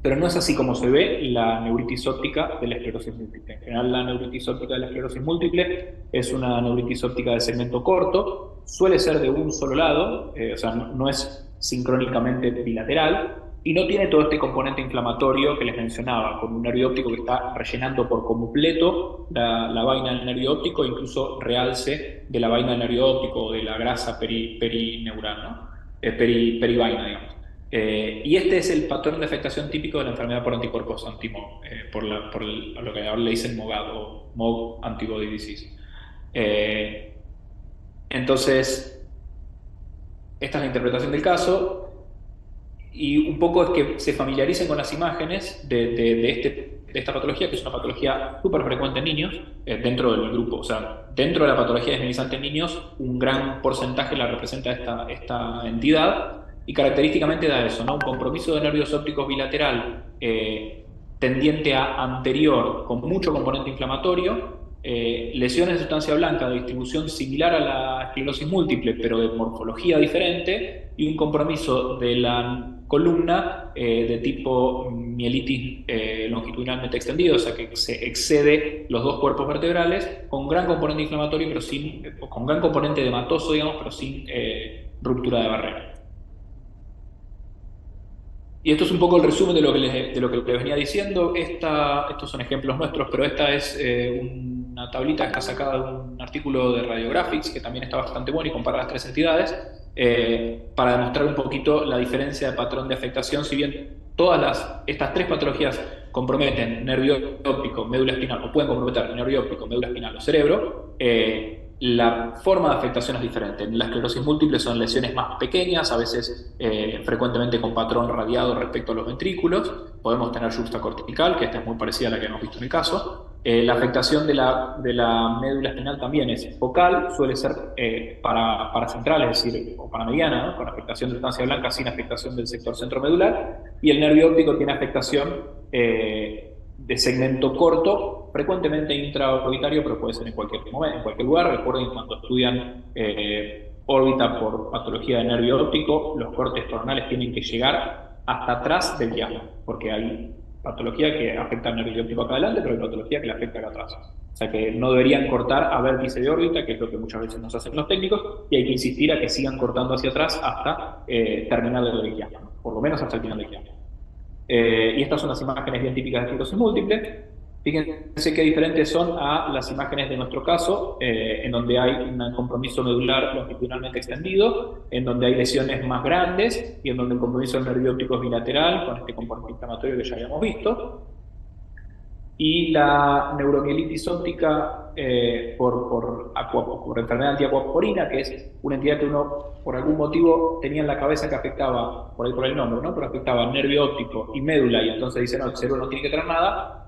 Pero no es así como se ve la neuritis óptica de la esclerosis múltiple. En general, la neuritis óptica de la esclerosis múltiple es una neuritis óptica de segmento corto, suele ser de un solo lado, o sea, no es sincrónicamente bilateral, y no tiene todo este componente inflamatorio que les mencionaba, con un nervio óptico que está rellenando por completo la vaina del nervio óptico, incluso realce de la vaina del nervio óptico o de la grasa perineural, ¿no? Perivaina, digamos. Y este es el patrón de afectación típico de la enfermedad por anticuerpos anti-MOG, por lo que ahora le dicen MOGAD o MOG Antibody Disease. Entonces, esta es la interpretación del caso. Y un poco es que se familiaricen con las imágenes de esta patología, que es una patología súper frecuente en niños, dentro del grupo. O sea, dentro de la patología desminimizante en niños, un gran porcentaje la representa esta entidad, y característicamente da eso, ¿no? Un compromiso de nervios ópticos bilateral tendiente a anterior, con mucho componente inflamatorio, lesiones de sustancia blanca de distribución similar a la esclerosis múltiple, pero de morfología diferente, y un compromiso de la columna de tipo mielitis longitudinalmente extendido, o sea que se excede los dos cuerpos vertebrales, con gran componente inflamatorio, pero con gran componente hematoso, digamos, pero sin ruptura de barrera. Y esto es un poco el resumen de lo que les venía diciendo. Estos son ejemplos nuestros, pero esta es una tablita que está sacada de un artículo de Radiographics, que también está bastante bueno y compara las tres entidades, para demostrar un poquito la diferencia de patrón de afectación. Si bien estas tres patologías comprometen nervio óptico, médula espinal, o pueden comprometer nervio óptico, médula espinal o cerebro, la forma de afectación es diferente. En la esclerosis múltiple son lesiones más pequeñas, a veces frecuentemente con patrón radiado respecto a los ventrículos. Podemos tener juxtacortical, que esta es muy parecida a la que hemos visto en el caso. La afectación de la médula espinal también es focal, suele ser paracentral, es decir, o paramediana, ¿no? Con afectación de sustancia blanca sin afectación del sector centromedular. Y el nervio óptico tiene afectación de segmento corto, frecuentemente intraorbitario, pero puede ser en cualquier momento, en cualquier lugar. Recuerden que cuando estudian órbita por patología de nervio óptico, los cortes coronales tienen que llegar hasta atrás del diafragma, porque hay patología que afecta al nervio óptico acá adelante, pero hay patología que le afecta acá atrás. O sea que no deberían cortar a vértice de órbita, que es lo que muchas veces nos hacen los técnicos, y hay que insistir a que sigan cortando hacia atrás hasta terminar el diafragma, por lo menos hasta el final del diafragma. Y estas son las imágenes bien típicas de esclerosis múltiple. Fíjense qué diferentes son a las imágenes de nuestro caso, en donde hay un compromiso medular longitudinalmente extendido, en donde hay lesiones más grandes y en donde el compromiso del nervio óptico es bilateral, con este componente inflamatorio que ya habíamos visto. Y la neuromielitis óptica por enfermedad antiacuaporina, que es una entidad que uno por algún motivo tenía en la cabeza que afectaba, por ahí por el nombre, ¿no? Pero afectaba nervio óptico y médula, y entonces dice, no, el cerebro no tiene que tener nada.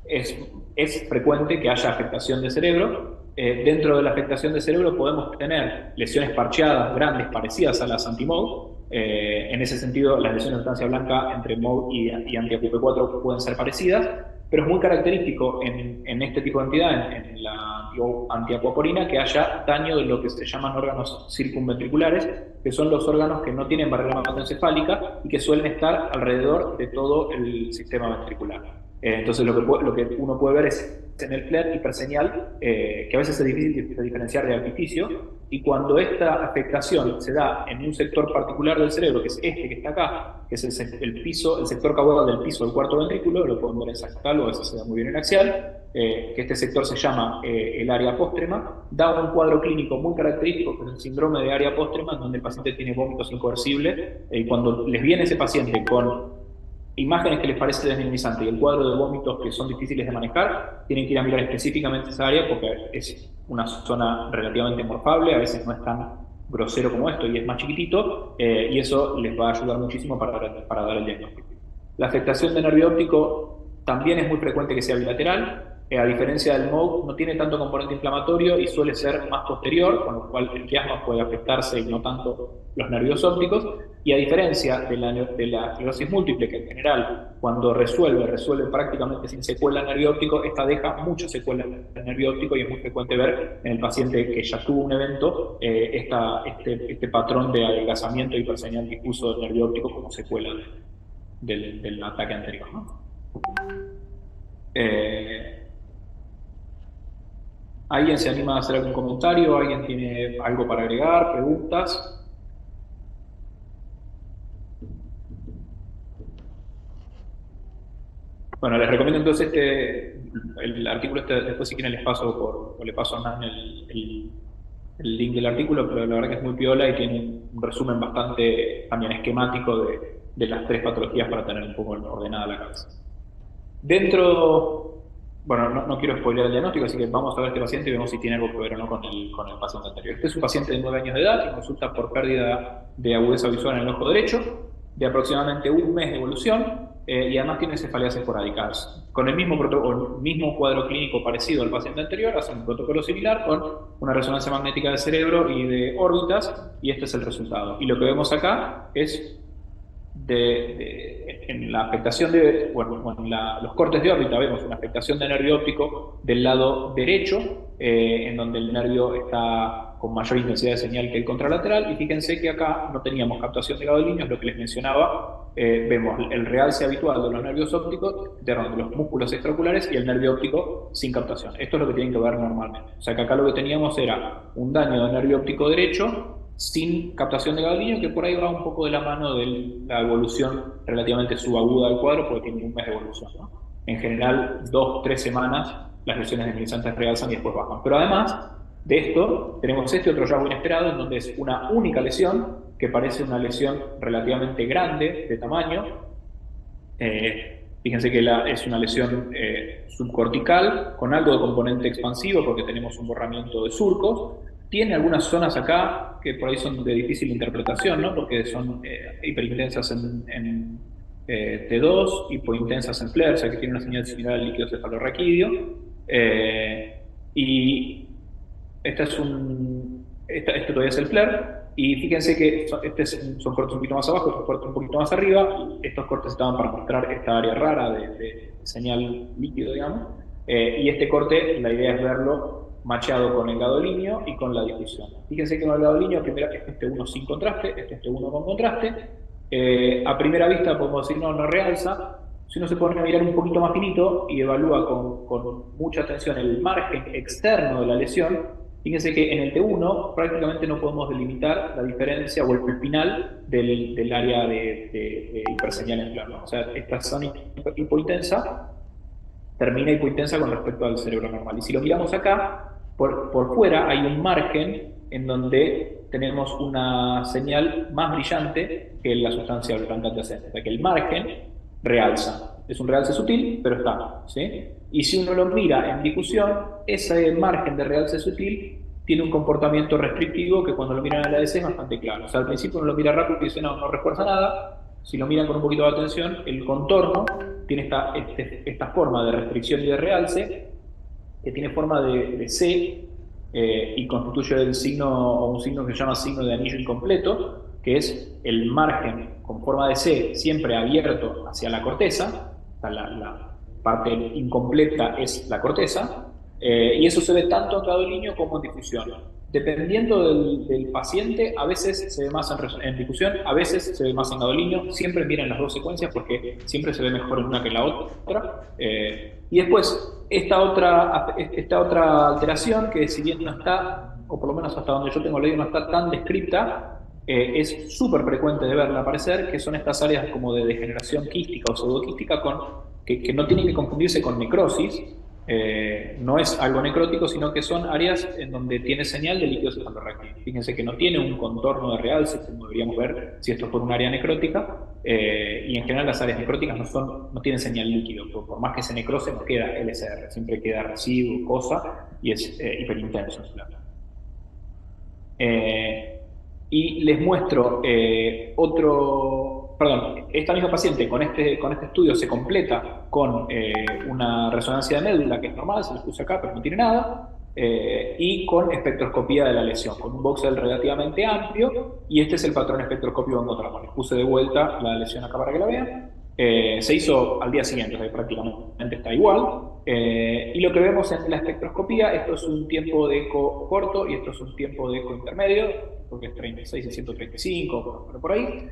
Es frecuente que haya afectación de cerebro. Dentro de la afectación de cerebro podemos tener lesiones parcheadas grandes parecidas a las anti-MOG. En ese sentido, las lesiones de sustancia blanca entre MOG y anti-AQP4 pueden ser parecidas, pero es muy característico en este tipo de entidad, en la antiacuaporina, que haya daño de lo que se llaman órganos circunventriculares, que son los órganos que no tienen barrera hematoencefálica y que suelen estar alrededor de todo el sistema ventricular. Entonces lo que uno puede ver es en el FLAIR hiperseñal, que a veces es difícil de diferenciar de artificio, y cuando esta afectación se da en un sector particular del cerebro, que es este que está acá, que es el sector caudal del piso del cuarto ventrículo, lo pueden ver en sagital o a veces se da muy bien en axial, que este sector se llama el área póstrema, da un cuadro clínico muy característico, que es el síndrome de área póstrema, donde el paciente tiene vómitos incoercibles, y cuando les viene ese paciente con imágenes que les parece desminimizante y el cuadro de vómitos que son difíciles de manejar, tienen que ir a mirar específicamente esa área porque es una zona relativamente morfable, a veces no es tan grosero como esto y es más chiquitito, y eso les va a ayudar muchísimo para dar el diagnóstico. La afectación de nervio óptico también es muy frecuente que sea bilateral, a diferencia del MOUD, no tiene tanto componente inflamatorio y suele ser más posterior, con lo cual el quiasma puede afectarse y no tanto los nervios ópticos. Y a diferencia de la esclerosis múltiple, que en general, cuando resuelve prácticamente sin secuela el nervio óptico, esta deja mucha secuela en el nervio óptico y es muy frecuente ver en el paciente que ya tuvo un evento este patrón de adelgazamiento y hiperseñal difuso del nervio óptico como secuela del ataque anterior, ¿no? ¿Alguien se anima a hacer algún comentario? ¿Alguien tiene algo para agregar? ¿Preguntas? Bueno, les recomiendo entonces el artículo después si quieren les paso o le paso a Hernán el link del artículo, pero la verdad que es muy piola y tiene un resumen bastante también esquemático de las 3 patologías para tener un poco ordenada la cabeza. Bueno, no quiero spoilear el diagnóstico, así que vamos a ver este paciente y vemos si tiene algo que ver o no con el paciente anterior. Este es un paciente de 9 años de edad que consulta por pérdida de agudeza visual en el ojo derecho, de aproximadamente un mes de evolución, y además tiene cefaleas esporádicas. Con el mismo cuadro clínico parecido al paciente anterior, hacen un protocolo similar con una resonancia magnética del cerebro y de órbitas, y este es el resultado. Y lo que vemos acá es en la afectación los cortes de órbita vemos una afectación de nervio óptico del lado derecho, en donde el nervio está con mayor intensidad de señal que el contralateral, y fíjense que acá no teníamos captación de gadolinios, lo que les mencionaba, vemos el realce habitual de los nervios ópticos, de los músculos extraoculares y el nervio óptico sin captación. Esto es lo que tienen que ver normalmente. O sea que acá lo que teníamos era un daño del nervio óptico derecho sin captación de gadolinio, que por ahí va un poco de la mano de la evolución relativamente subaguda del cuadro, porque tiene un mes de evolución, ¿no? En general, 2-3 semanas, las lesiones desminimizantes realzan y después bajan. Pero además de esto, tenemos este otro hallazgo inesperado, en donde es una única lesión, que parece una lesión relativamente grande de tamaño. Fíjense que es una lesión subcortical, con algo de componente expansivo, porque tenemos un borramiento de surcos. Tiene algunas zonas acá que por ahí son de difícil interpretación, ¿no? Porque son hiperintensas en T2, hipointensas en FLAIR, o sea que tiene una señal similar al líquido cefalorraquídeo. Y esto todavía es el FLAIR. Y fíjense que son cortes un poquito más abajo, estos cortes un poquito más arriba. Estos cortes estaban para mostrar esta área rara de señal líquido, digamos. Y este corte, la idea es verlo macheado con el gadolinio y con la difusión. Fíjense que con el gadolinio, primero, este uno sin contraste, este uno con contraste. A primera vista podemos decir no realza. Si uno se pone a mirar un poquito más finito y evalúa con mucha atención el margen externo de la lesión, fíjense que en el T1 prácticamente no podemos delimitar la diferencia o el final del área de hiperseñal en plano. O sea, esta zona hipointensa termina hipointensa con respecto al cerebro normal. Y si lo miramos acá, por fuera hay un margen en donde tenemos una señal más brillante que la sustancia blanca adyacente. O sea que el margen realza. Es un realce sutil, pero está, ¿sí? Y si uno lo mira en difusión, ese margen de realce sutil tiene un comportamiento restrictivo que cuando lo miran en la ADC es bastante claro. O sea, al principio uno lo mira rápido y dice no refuerza nada. Si lo miran con un poquito de atención, el contorno tiene esta forma de restricción y de realce, que tiene forma de C, y constituye un signo que se llama signo de anillo incompleto, que es el margen con forma de C siempre abierto hacia la corteza. La parte incompleta es la corteza, y eso se ve tanto en gadolinio como en difusión. Dependiendo del paciente, a veces se ve más en difusión, a veces se ve más en gadolinio. Siempre miren las dos secuencias porque siempre se ve mejor en una que en la otra. Y después, esta otra alteración, que si bien no está, o por lo menos hasta donde yo tengo leído, no está tan descrita, es súper frecuente de verla aparecer, que son estas áreas como de degeneración quística o pseudoquística que no tienen que confundirse con necrosis. no es algo necrótico, sino que son áreas en donde tiene señal de líquido cefalorraquídeo. Fíjense que no tiene un contorno de realce, como deberíamos ver si esto fuera un área necrótica, y en general las áreas necróticas no tienen señal líquido, por más que se necrose no queda LSR, siempre queda residuo, cosa, y es hiperintenso. Y les muestro esta misma paciente con este estudio se completa con una resonancia de médula que es normal, se los puse acá, pero no tiene nada, y con espectroscopía de la lesión, con un voxel relativamente amplio, y este es el patrón espectroscópico que encontramos. Les puse de vuelta la lesión acá para que la vean. Se hizo al día siguiente, o sea, prácticamente está igual. Y lo que vemos en la espectroscopía, esto es un tiempo de eco corto y esto es un tiempo de eco intermedio, porque es 36 y 135, por ahí.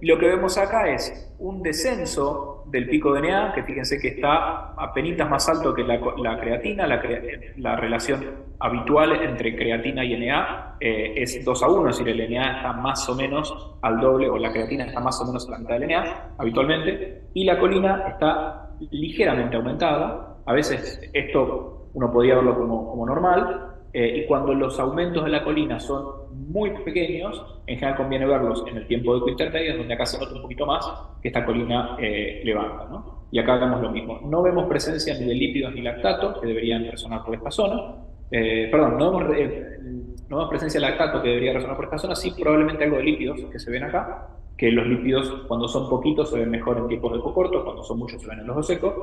Lo que vemos acá es un descenso del pico de NA, que fíjense que está apenas más alto que la creatina. La relación habitual entre creatina y NA es 2:1, es decir, el NA está más o menos al doble, o la creatina está más o menos a la mitad del NA habitualmente, y la colina está ligeramente aumentada. A veces esto uno podría verlo como normal, y cuando los aumentos de la colina son muy pequeños, en general conviene verlos en el tiempo de eco intermedio, donde acá se nota un poquito más que esta colina levanta, ¿no? Y acá vemos lo mismo. No vemos presencia ni de lípidos ni lactato, que deberían resonar por esta zona. No vemos presencia de lactato que debería resonar por esta zona, sí probablemente algo de lípidos que se ven acá, que los lípidos cuando son poquitos se ven mejor en tiempos de eco corto, cuando son muchos se ven en los dos secos.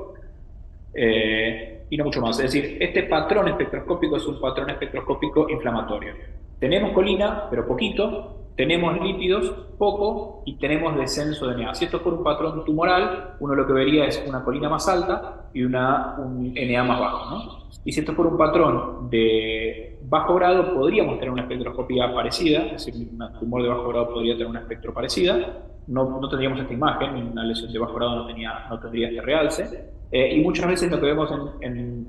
Y no mucho más. Es decir, este patrón espectroscópico es un patrón espectroscópico inflamatorio. Tenemos colina, pero poquito, tenemos lípidos, poco, y tenemos descenso de NA. Si esto fuera un patrón tumoral, uno lo que vería es una colina más alta y un NA más bajo, ¿no? Y si esto fuera un patrón de bajo grado, podríamos tener una espectroscopía parecida, es decir, un tumor de bajo grado podría tener una espectro parecida. No tendríamos esta imagen, una lesión de bajo grado no tendría este realce. Y muchas veces lo que vemos en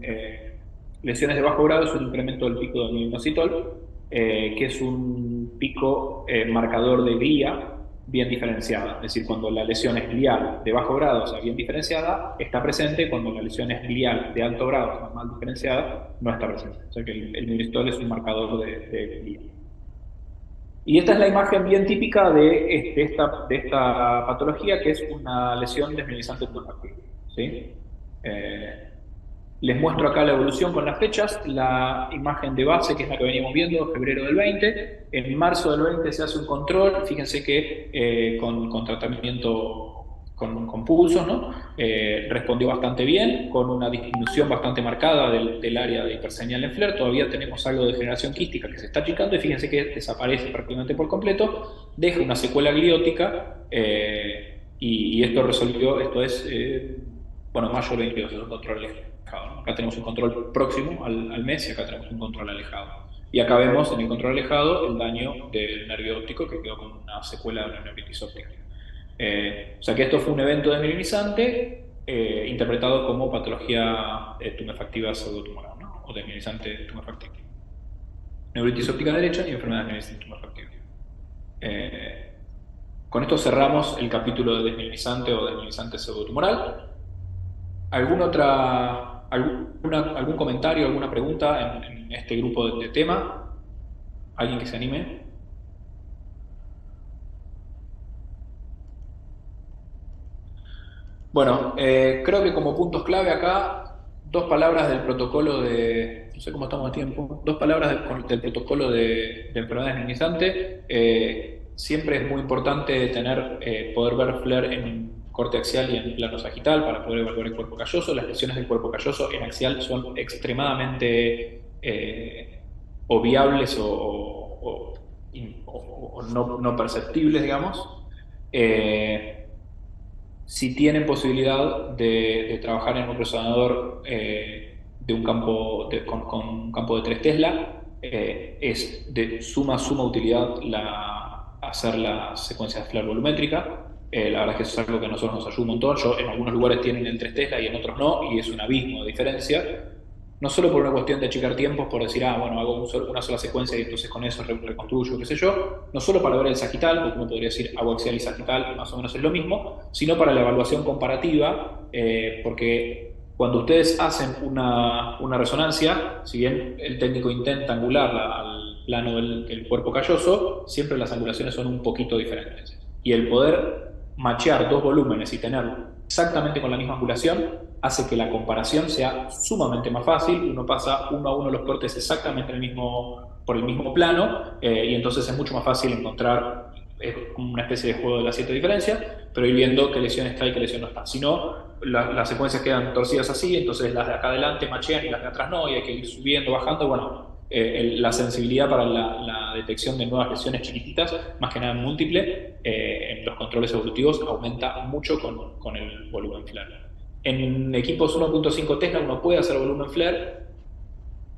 lesiones de bajo grado es un incremento del pico de inositol, que es un pico marcador de glía bien diferenciada. Es decir, cuando la lesión es glial de bajo grado, o sea, bien diferenciada, está presente. Cuando la lesión es glial de alto grado, o sea, mal diferenciada, no está presente. O sea que el inositol es un marcador de glía. Y esta es la imagen bien típica de esta patología, que es una lesión desmielizante tumoral, ¿sí? Les muestro acá la evolución con las fechas, la imagen de base, que es la que veníamos viendo, febrero del 20, en marzo del 20 se hace un control, fíjense que con tratamiento con pulsos, ¿no? Respondió bastante bien, con una disminución bastante marcada del área de hiperseñal en FLAIR. Todavía tenemos algo de generación quística que se está achicando, y fíjense que desaparece prácticamente por completo, deja una secuela gliótica, y esto es mayo del 22, es un control alejado, ¿no? Acá tenemos un control próximo al mes y acá tenemos un control alejado. Y acá vemos en el control alejado el daño del nervio óptico, que quedó con una secuela de una neuritis óptica. O sea que esto fue un evento desmielinizante interpretado como patología tumefactiva pseudotumoral, ¿no? O desmielinizante tumefactiva. Neuritis óptica derecha y enfermedad desmielinizante tumefactiva. Con esto cerramos el capítulo de desmielinizante o desmielinizante pseudotumoral. ¿Algún comentario, alguna pregunta en este grupo de tema? ¿Alguien que se anime? Bueno, creo que como puntos clave acá, 2 palabras del protocolo de... No sé cómo estamos de tiempo. 2 palabras del protocolo de enfermedades desmielinizantes. Siempre es muy importante poder ver FLAIR en corte axial y en plano sagital para poder evaluar el cuerpo calloso. Las lesiones del cuerpo calloso en axial son extremadamente obviables o no perceptibles, digamos. Si tienen posibilidad de trabajar en un resonador de un campo con un campo de 3 Tesla, es de suma utilidad hacer la secuencia de FLAIR volumétrica. La verdad es que eso es algo que a nosotros nos ayuda un montón. En algunos lugares tienen el 3 Tesla y en otros no, y es un abismo de diferencia. No solo por una cuestión de achicar tiempos, por decir, hago una sola secuencia y entonces con eso reconstruyo, qué sé yo. No solo para ver el sagital, porque uno podría decir hago axial y sagital, más o menos es lo mismo, sino para la evaluación comparativa, porque Cuando ustedes hacen una resonancia, si bien el técnico intenta angularla al plano del cuerpo calloso, siempre las angulaciones son un poquito diferentes. Y el poder machear dos volúmenes y tenerlo exactamente con la misma angulación hace que la comparación sea sumamente más fácil. Uno pasa uno a uno los cortes exactamente por el mismo plano, y entonces es mucho más fácil encontrar una especie de juego de las 7 diferencias, pero ir viendo qué lesión está y qué lesión no está. Si no, las secuencias quedan torcidas así, entonces las de acá adelante machean y las de atrás no, y hay que ir subiendo, bajando. Bueno, la sensibilidad para la detección de nuevas lesiones chiquititas, más que nada múltiple, en los controles evolutivos aumenta mucho con el volumen flare. En equipos 1.5 Tesla uno puede hacer volumen flare.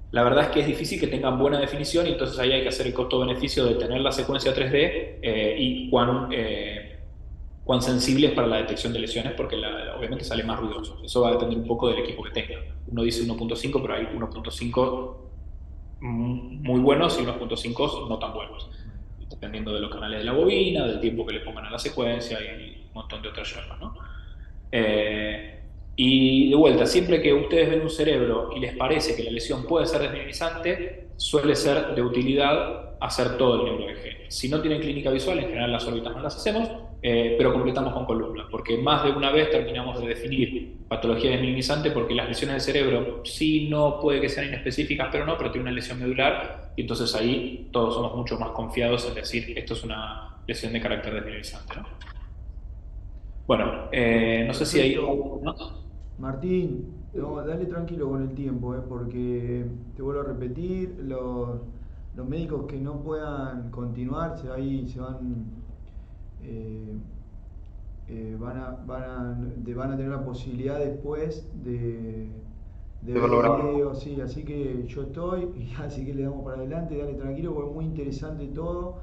La verdad es que es difícil que tengan buena definición, y entonces ahí hay que hacer el costo-beneficio de tener la secuencia 3D y cuán sensible es para la detección de lesiones, porque obviamente sale más ruidoso. Eso va a depender un poco del equipo que tenga. Uno dice 1.5, pero hay 1.5 muy buenos y 1.5 no tan buenos, dependiendo de los canales de la bobina, del tiempo que le pongan a la secuencia y un montón de otras yermas, ¿no? Y de vuelta, siempre que ustedes ven un cerebro y les parece que la lesión puede ser desminimizante, suele ser de utilidad hacer todo el neuro-EG. Si no tienen clínica visual, en general las órbitas no las hacemos, pero completamos con columna, porque más de una vez terminamos de definir patología desminimizante, porque las lesiones del cerebro sí, no puede que sean inespecíficas, pero tiene una lesión medular, y entonces ahí todos somos mucho más confiados en decir esto es una lesión de carácter desminimizante, ¿no? Bueno, no sé si hay algo más. Martín, dale tranquilo con el tiempo, porque te vuelvo a repetir, los médicos que no puedan continuar se van, eh, van a tener la posibilidad después de De ver verlo el grabado. video, sí, así que yo estoy, y así que le damos para adelante, dale tranquilo, porque es muy interesante todo,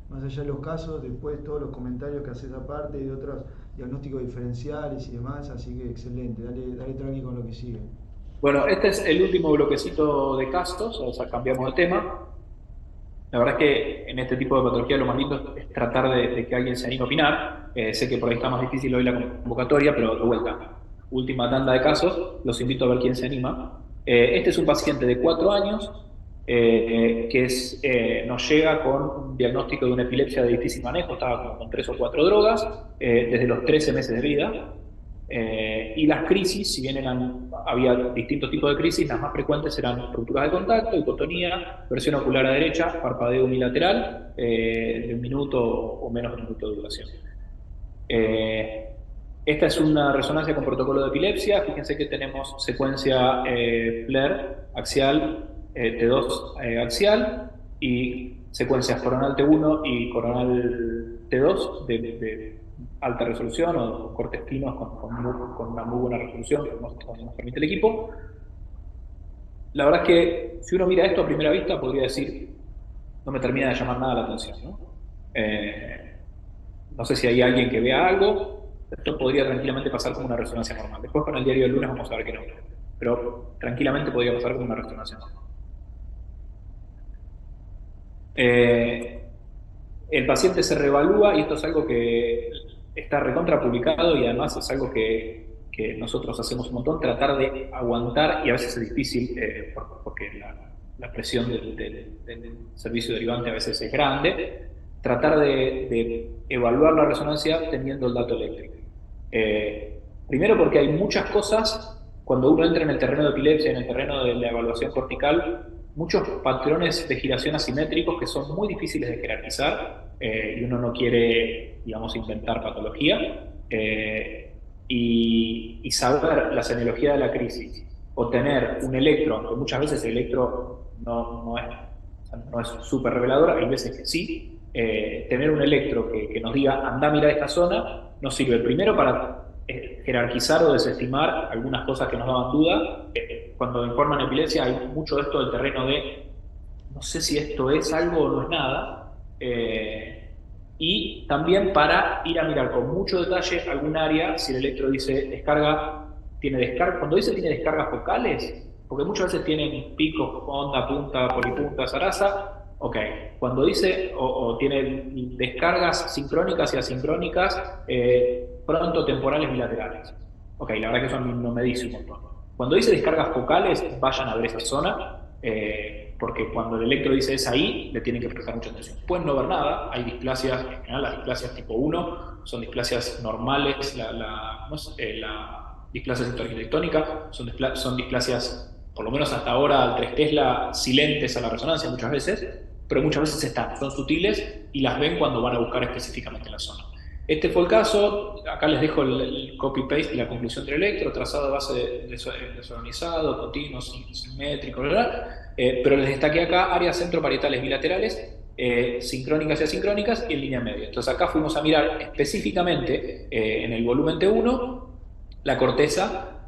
más allá de los casos, después todos los comentarios que haces aparte de otros diagnósticos diferenciales y demás, así que excelente, dale tranqui con lo que sigue. Bueno, este es el último bloquecito de castos, o sea, cambiamos de tema. La verdad es que en este tipo de patología lo más lindo es tratar de que alguien se anime a opinar. Sé que por ahí está más difícil hoy la convocatoria, pero de vuelta, última tanda de casos, los invito a ver quién se anima. Este es un paciente de 4 años que nos llega con un diagnóstico de una epilepsia de difícil manejo, estaba como con 3 o 4 drogas, desde los 13 meses de vida. Y las crisis, si bien había distintos tipos de crisis, las más frecuentes eran rupturas de contacto, hipotonía, presión ocular a derecha, parpadeo unilateral, de 1 minuto o menos de 1 minuto de duración. Esta es una resonancia con protocolo de epilepsia. Fíjense que tenemos secuencia FLAIR axial, T2 axial, y secuencias coronal T1 y coronal T2 de alta resolución, o cortes finos con una muy buena resolución que nos permite el equipo. La verdad es que si uno mira esto a primera vista podría decir, no me termina de llamar nada la atención, ¿no? No sé si hay alguien que vea algo. Esto podría tranquilamente pasar como una resonancia normal. Después con el diario del lunes vamos a ver que no, pero tranquilamente podría pasar como una resonancia normal. El paciente se reevalúa, y esto es algo que está recontra publicado, y además es algo que nosotros hacemos un montón, tratar de aguantar, y a veces es difícil porque la presión del servicio derivante a veces es grande, tratar de evaluar la resonancia teniendo el dato eléctrico. Primero porque hay muchas cosas, cuando uno entra en el terreno de epilepsia, en el terreno de la evaluación cortical, muchos patrones de giración asimétricos que son muy difíciles de jerarquizar, y uno no quiere, digamos, inventar patología, y saber la semiología de la crisis, o tener un electro, aunque muchas veces el electro no es súper revelador, hay veces que sí. Tener un electro que nos diga, anda a mirar esta zona, nos sirve primero para jerarquizar o desestimar algunas cosas que nos daban duda. Cuando informan epilepsia hay mucho de esto del terreno de no sé si esto es algo o no es nada, y también para ir a mirar con mucho detalle algún área. Si el electro dice descarga, cuando dice tiene descargas focales, porque muchas veces tienen picos, onda, punta, polipunta, zaraza. Ok, cuando dice o tiene descargas sincrónicas y asincrónicas, frontotemporales bilaterales. Ok, la verdad que eso no me dice un montón. Cuando dice descargas focales, vayan a ver esa zona, porque cuando el electro dice es ahí, le tienen que prestar mucha atención. Pueden no ver nada, hay displasias, en general las displasias tipo 1 son displasias normales, la displasia sectoarquitectónica son displasias, por lo menos hasta ahora, al 3 Tesla, silentes a la resonancia muchas veces, pero muchas veces están, son sutiles y las ven cuando van a buscar específicamente la zona. Este fue el caso, acá les dejo el copy-paste y la conclusión del electro, trazado de base desorganizado, continuo, simétrico, pero les destaqué acá áreas centroparietales bilaterales, sincrónicas y asincrónicas y en línea media. Entonces acá fuimos a mirar específicamente en el volumen T1 la corteza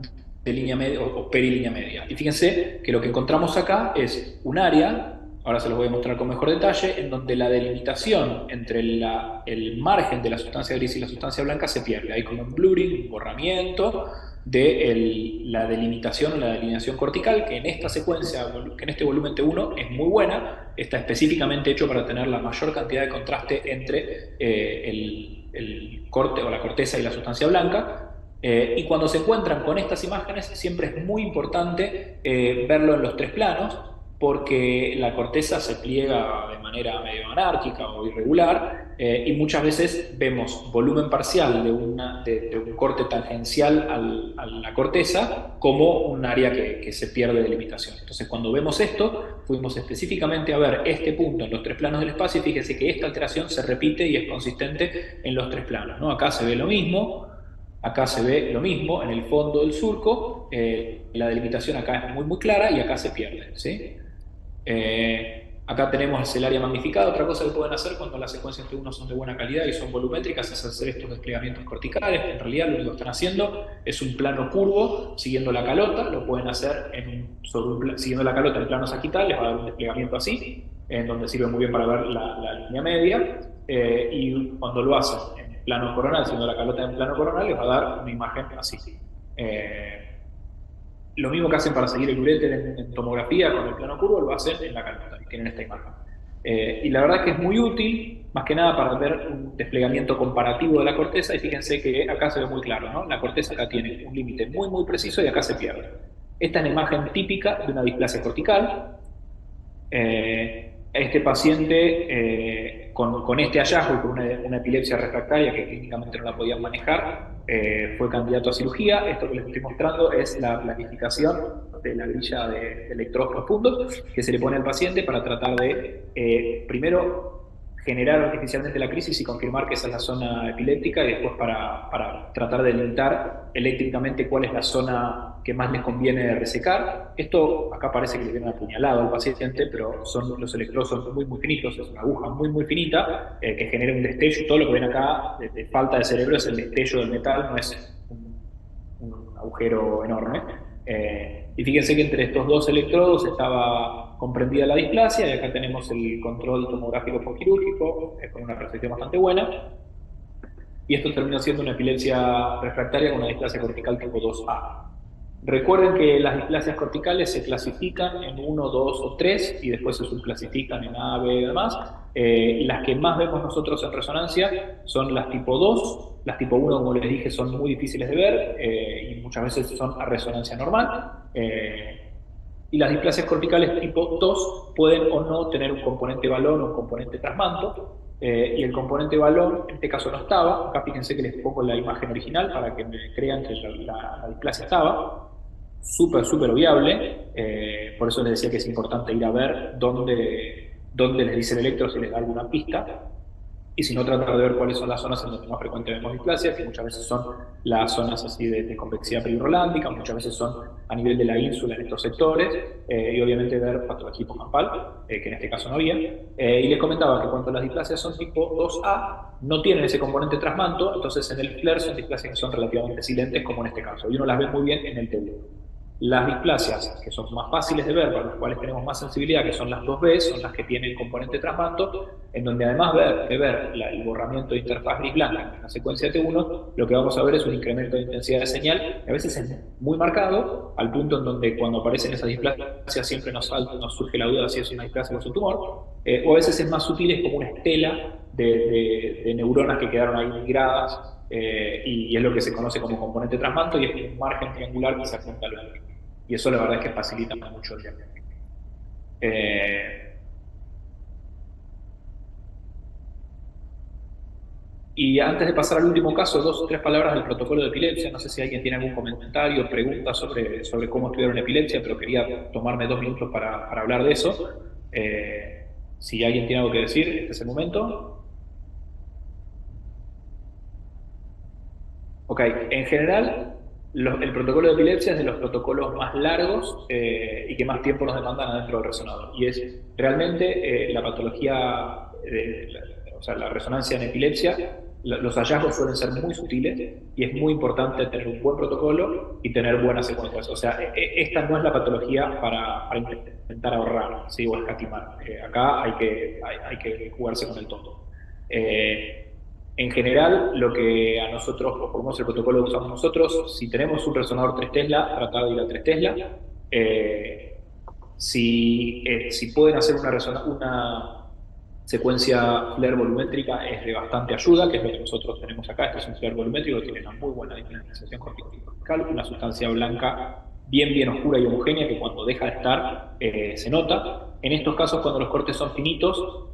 de línea media o perilínea media. Y fíjense que lo que encontramos acá es un área, ahora se los voy a mostrar con mejor detalle, en donde la delimitación entre el margen de la sustancia gris y la sustancia blanca se pierde. Hay como un blurring, un borramiento de la delimitación o la delineación cortical, que en esta secuencia, que en este volumen T1 es muy buena, está específicamente hecho para tener la mayor cantidad de contraste entre el corte o la corteza y la sustancia blanca. Y cuando se encuentran con estas imágenes, siempre es muy importante verlo en los 3 planos, porque la corteza se pliega de manera medio anárquica o irregular, y muchas veces vemos volumen parcial de un corte tangencial a la corteza como un área que se pierde de limitación. Entonces, cuando vemos esto, fuimos específicamente a ver este punto en los 3 planos del espacio, y fíjense que esta alteración se repite y es consistente en los 3 planos, ¿no? Acá se ve lo mismo. Acá se ve lo mismo en el fondo del surco, la delimitación acá es muy muy clara y acá se pierde, ¿sí? Acá tenemos el área magnificada. Otra cosa que pueden hacer cuando las secuencias T1 son de buena calidad y son volumétricas es hacer estos desplegamientos corticales, que en realidad lo único que están haciendo es un plano curvo siguiendo la calota. Lo pueden hacer siguiendo la calota en plano sagital, les va a dar un desplegamiento así, en donde sirve muy bien para ver la línea media, y cuando lo hacen en plano coronal, siguiendo la calota en plano coronal, les va a dar una imagen así. Lo mismo que hacen para seguir el uréter en tomografía con el plano curvo, lo hacen en la calota, y tienen esta imagen. Y la verdad es que es muy útil, más que nada para ver un desplegamiento comparativo de la corteza, y fíjense que acá se ve muy claro, ¿no? La corteza acá tiene un límite muy muy preciso y acá se pierde. Esta es la imagen típica de una displasia cortical. Este paciente con este hallazgo y con una epilepsia refractaria que clínicamente no la podían manejar, fue candidato a cirugía. Esto que les estoy mostrando es la planificación de la grilla de electrodos profundos que se le pone al paciente para tratar de, primero, generar artificialmente la crisis y confirmar que esa es la zona epiléptica, y después para tratar de delimitar eléctricamente cuál es la zona que más les conviene resecar. Esto acá parece que le viene apuñalado al paciente, pero los electrodos son muy muy finitos, es una aguja muy muy finita que genera un destello. Todo lo que ven acá de falta de cerebro es el destello del metal, no es un agujero enorme. Y fíjense que entre estos 2 electrodos estaba comprendida la displasia, y acá tenemos el control tomográfico postquirúrgico con una percepción bastante buena, y esto terminó siendo una epilepsia refractaria con una displasia cortical tipo 2A. Recuerden que las displasias corticales se clasifican en 1, 2 o 3 y después se subclasifican en A, B y demás. Las que más vemos nosotros en resonancia son las tipo 2, las tipo 1, como les dije, son muy difíciles de ver y muchas veces son a resonancia normal. Y las displasias corticales tipo 2 pueden o no tener un componente balón o un componente trasmanto. Y el componente balón en este caso no estaba. Acá fíjense que les pongo la imagen original para que me crean que la displasia estaba. Súper viable. Por eso les decía que es importante ir a ver dónde les dice el electro, si les da alguna pista, y si no, tratar de ver cuáles son las zonas en donde más frecuente vemos displasias, que muchas veces son las zonas así de convexidad perirolándica, muchas veces son a nivel de la ínsula en estos sectores, y obviamente ver patología hipocampal, que en este caso no había. Y les comentaba que cuando las displasias son tipo 2A, no tienen ese componente trasmanto, entonces en el FLAIR son displasias que son relativamente silentes, como en este caso, y uno las ve muy bien en el T1. Las displasias que son más fáciles de ver, para las cuales tenemos más sensibilidad, que son las 2B, son las que tienen el componente trasmanto, en donde además de ver el borramiento de interfaz gris-blanca en la secuencia T1, lo que vamos a ver es un incremento de intensidad de señal, que a veces es muy marcado, al punto en donde cuando aparecen esas displasias siempre nos surge la duda si es una displasia o es un tumor, o a veces es más sutil, es como una estela de neuronas que quedaron ahí migradas, y es lo que se conoce como componente trasmanto, y es un margen triangular que se apunta al blanco. Y eso la verdad es que facilita mucho el diagnóstico. Y antes de pasar al último caso, 2 o 3 palabras del protocolo de epilepsia. No sé si alguien tiene algún comentario, pregunta sobre cómo estudiaron epilepsia, pero quería tomarme 2 minutos para hablar de eso. Si alguien tiene algo que decir, este es el momento. Ok, en general, el protocolo de epilepsia es de los protocolos más largos y que más tiempo nos demandan adentro del resonador. Y es realmente la patología, o sea, la resonancia en epilepsia, los hallazgos suelen ser muy sutiles y es muy importante tener un buen protocolo y tener buenas secuencias. O sea, esta no es la patología para intentar ahorrar, ¿sí? O escatimar. Acá hay que jugarse con el todo. En general, lo que a nosotros, o por lo menos el protocolo que usamos nosotros, si tenemos un resonador 3 Tesla, tratar de ir a 3 Tesla. Si pueden hacer una secuencia FLAIR volumétrica, es de bastante ayuda, que es lo que nosotros tenemos acá. Este es un FLAIR volumétrico que tiene una muy buena diferenciación cortical, una sustancia blanca bien oscura y homogénea que cuando deja de estar se nota. En estos casos, cuando los cortes son finitos, lo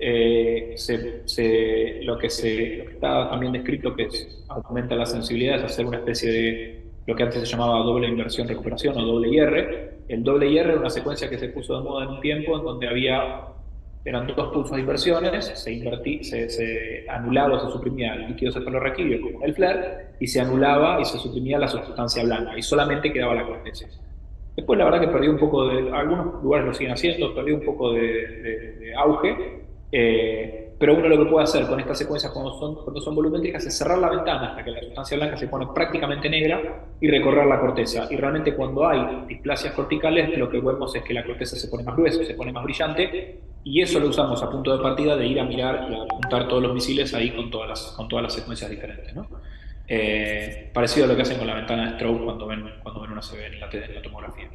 que está también descrito que aumenta la sensibilidad es hacer una especie de lo que antes se llamaba doble inversión recuperación o doble IR. El doble IR era una secuencia que se puso de moda en un tiempo en donde eran 2 pulsos de inversiones, se anulaba o se suprimía el líquido cefalorraquídeo como el FLAIR, y se anulaba y se suprimía la sustancia blanca, y solamente quedaba la corteza. Después la verdad que perdió un poco algunos lugares lo siguen haciendo, perdió un poco de auge, pero uno lo que puede hacer con estas secuencias cuando son volumétricas es cerrar la ventana hasta que la sustancia blanca se pone prácticamente negra y recorrer la corteza. Y realmente cuando hay displasias corticales lo que vemos es que la corteza se pone más gruesa, se pone más brillante, y eso lo usamos a punto de partida de ir a mirar y a apuntar todos los misiles ahí con todas las secuencias diferentes, ¿no? Parecido a lo que hacen con la ventana de strobe cuando ven una CB en la tomografía.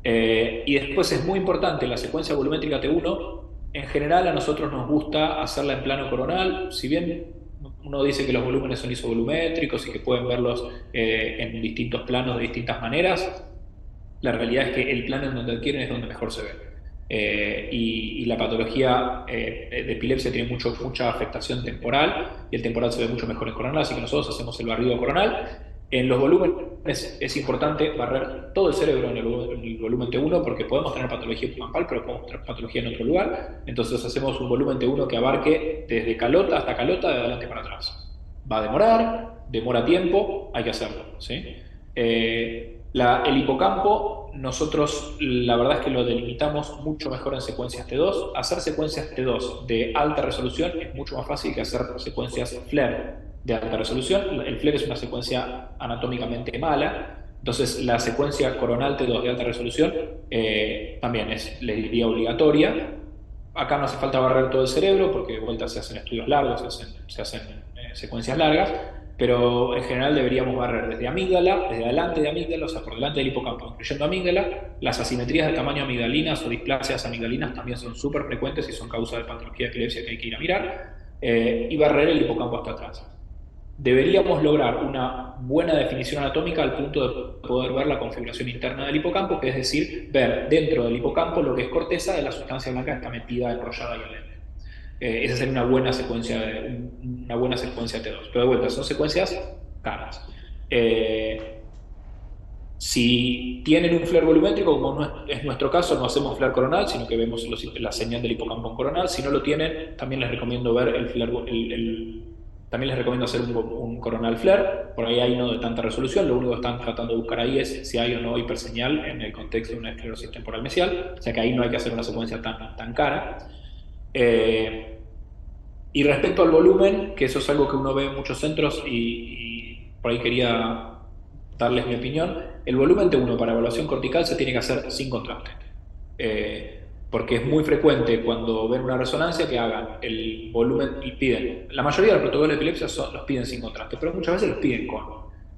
Y después es muy importante la secuencia volumétrica T1. En general a nosotros nos gusta hacerla en plano coronal, si bien uno dice que los volúmenes son isovolumétricos y que pueden verlos en distintos planos de distintas maneras. La realidad es que el plano en donde adquieren es donde mejor se ve. Y la patología de epilepsia tiene mucha afectación temporal, y el temporal se ve mucho mejor en coronal, así que nosotros hacemos el barrido coronal. En los volúmenes es importante barrer todo el cerebro en el volumen T1, porque podemos tener patología epicampal, pero podemos tener patología en otro lugar. Entonces hacemos un volumen T1 que abarque desde calota hasta calota, de adelante para atrás. Va a demora tiempo, hay que hacerlo, ¿sí? El hipocampo, nosotros la verdad es que lo delimitamos mucho mejor en secuencias T2. Hacer secuencias T2 de alta resolución es mucho más fácil que hacer secuencias FLAIR de alta resolución. El FLAIR es una secuencia anatómicamente mala, entonces la secuencia coronal T2 de alta resolución también les diría obligatoria. Acá no hace falta barrer todo el cerebro porque de vuelta se hacen estudios largos, se hacen secuencias largas, pero en general deberíamos barrer desde amígdala, desde adelante de amígdala, o sea, por delante del hipocampo, incluyendo amígdala. Las asimetrías de tamaño amigdalinas o displasias amigdalinas también son súper frecuentes y son causa de patología de epilepsia que hay que ir a mirar, y barrer el hipocampo hasta atrás. Deberíamos lograr una buena definición anatómica al punto de poder ver la configuración interna del hipocampo, que es decir, ver dentro del hipocampo lo que es corteza de la sustancia blanca que está metida, enrollada y adentro. Esa sería una buena secuencia T2. Pero de vuelta, son secuencias caras. Si tienen un FLAIR volumétrico, como no es nuestro caso, no hacemos FLAIR coronal, sino que vemos la señal del hipocampo en coronal. Si no lo tienen, también les recomiendo ver también les recomiendo hacer un coronal FLAIR. Por ahí hay no de tanta resolución. Lo único que están tratando de buscar ahí es si hay o no hiperseñal en el contexto de una esclerosis temporal mesial. O sea que ahí no hay que hacer una secuencia tan cara. Y respecto al volumen, que eso es algo que uno ve en muchos centros y por ahí quería darles mi opinión, el volumen T1 para evaluación cortical se tiene que hacer sin contraste. Porque es muy frecuente cuando ven una resonancia que hagan el volumen y piden. La mayoría de los protocolos de epilepsia los piden sin contraste, pero muchas veces los piden con.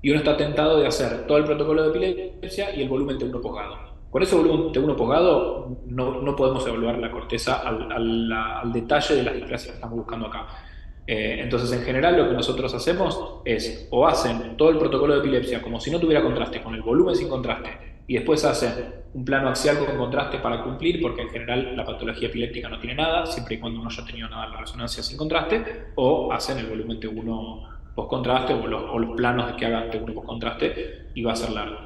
Y uno está tentado de hacer todo el protocolo de epilepsia y el volumen T1 posgado. Con ese volumen T1 posgado no podemos evaluar la corteza al detalle de las displasias que estamos buscando acá. Entonces, en general, lo que nosotros hacemos es o hacen todo el protocolo de epilepsia como si no tuviera contraste, con el volumen sin contraste, y después hacen un plano axial con contraste para cumplir, porque en general la patología epiléptica no tiene nada, siempre y cuando no haya tenido nada en la resonancia sin contraste, o hacen el volumen T1 post-contraste o los planos de que hagan T1 post-contraste y va a ser largo.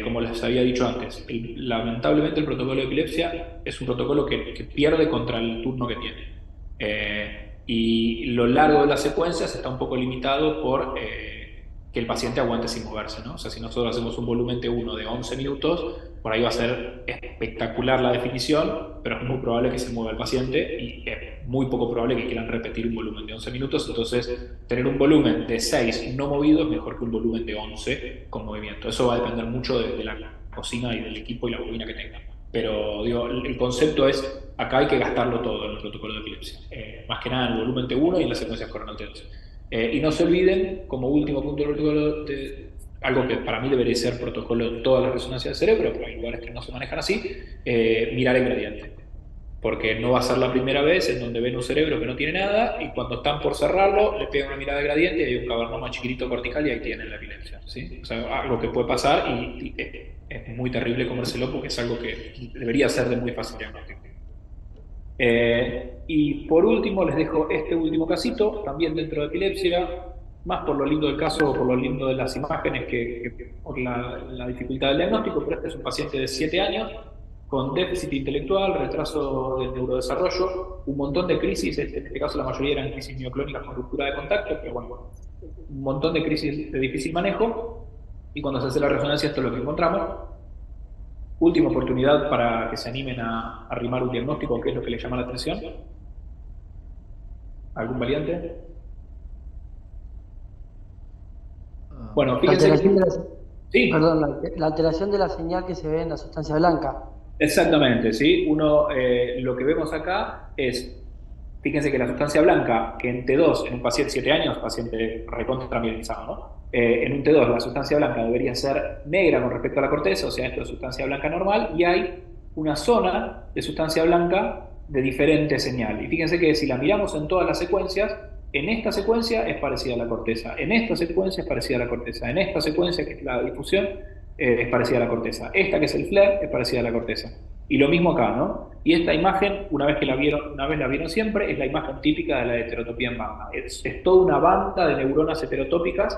Como les había dicho antes, lamentablemente el protocolo de epilepsia es un protocolo que pierde contra el turno que tiene. Y lo largo de las secuencias está un poco limitado por que el paciente aguante sin moverse, ¿no? O sea, si nosotros hacemos un volumen T1 de 11 minutos, por ahí va a ser espectacular la definición, pero es muy probable que se mueva el paciente y es muy poco probable que quieran repetir un volumen de 11 minutos. Entonces, tener un volumen de 6 no movido es mejor que un volumen de 11 con movimiento. Eso va a depender mucho de la cocina y del equipo y la bobina que tengan. Pero digo, el concepto es, acá hay que gastarlo todo en el protocolo de epilepsia. Más que nada en el volumen T1 y en las secuencias coronal T2. Y no se olviden, como último punto del protocolo, algo que para mí debería ser protocolo en todas las resonancias del cerebro, pero hay lugares que no se manejan así, mirar el gradiente. Porque no va a ser la primera vez en donde ven un cerebro que no tiene nada y cuando están por cerrarlo le pegan una mirada de gradiente y hay un cavernoma chiquitito cortical y ahí tienen la epilepsia, ¿sí? O sea, algo que puede pasar y es muy terrible comérselo porque es algo que debería ser de muy fácil diagnóstico. Y por último les dejo este último casito, también dentro de epilepsia, más por lo lindo del caso, por lo lindo de las imágenes que por la dificultad del diagnóstico, pero este es un paciente de 7 años con déficit intelectual, retraso del neurodesarrollo, un montón de crisis, en este caso la mayoría eran crisis mioclónicas con ruptura de contacto, pero bueno, un montón de crisis de difícil manejo, y cuando se hace la resonancia esto es lo que encontramos. Última oportunidad para que se animen a arrimar un diagnóstico, que es lo que les llama la atención. ¿Algún variante? Bueno, fíjense sí. Perdón, la alteración de la señal que se ve en la sustancia blanca. Exactamente, ¿sí? Lo que vemos acá es, fíjense que la sustancia blanca, que en T2, en un paciente de 7 años, paciente recontra mielinizado, ¿no? En un T2 la sustancia blanca debería ser negra con respecto a la corteza, o sea, esto es sustancia blanca normal, y hay una zona de sustancia blanca de diferente señal. Y fíjense que si la miramos en todas las secuencias, en esta secuencia es parecida a la corteza, en esta secuencia es parecida a la corteza, en esta secuencia, que es la difusión, es parecida a la corteza. Esta, que es el flare, es parecida a la corteza. Y lo mismo acá, ¿no? Y esta imagen, una vez la vieron siempre, es la imagen típica de la heterotopía en banda. Es toda una banda de neuronas heterotópicas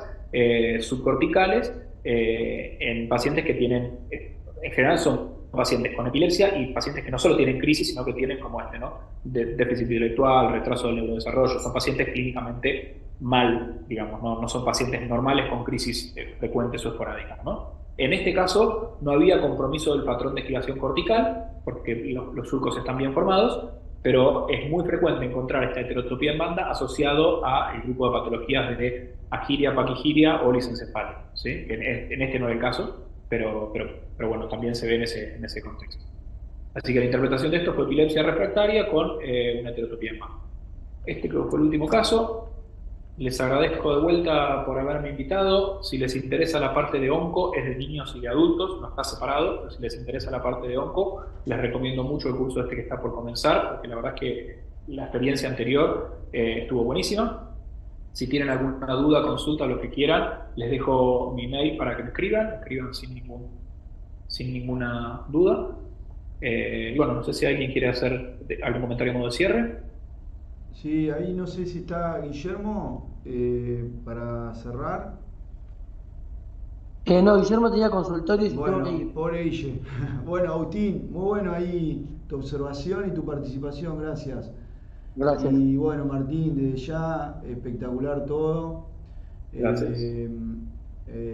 subcorticales en pacientes que tienen, en general son pacientes con epilepsia y pacientes que no solo tienen crisis, sino que tienen como este, ¿no? Déficit intelectual, retraso del neurodesarrollo. Son pacientes clínicamente mal, digamos, no son pacientes normales con crisis frecuentes o esporádicas, ¿no? En este caso no había compromiso del patrón de esquivación cortical, porque los surcos están bien formados, pero es muy frecuente encontrar esta heterotopía en banda asociado al grupo de patologías de agiria, paquigiria o lisencefalia, ¿sí? En este no es el caso, pero bueno, también se ve en ese contexto. Así que la interpretación de esto fue epilepsia refractaria con una heterotopía en banda. Este creo que fue el último caso. Les agradezco de vuelta por haberme invitado. Si les interesa la parte de onco, es de niños y de adultos, no está separado, pero si les interesa la parte de onco, les recomiendo mucho el curso este que está por comenzar, porque la verdad es que la experiencia anterior estuvo buenísima. Si tienen alguna duda, consulta, lo que quieran, les dejo mi mail para que me escriban sin ninguna duda. Bueno, no sé si alguien quiere hacer algún comentario a modo de cierre. Sí, ahí no sé si está Guillermo para cerrar. No, Guillermo tenía consultorio y bueno, tengo que ir. Pobre Guille. Bueno, Agustín, muy bueno ahí tu observación y tu participación, gracias. Gracias. Y bueno, Martín, desde ya, espectacular todo. Gracias.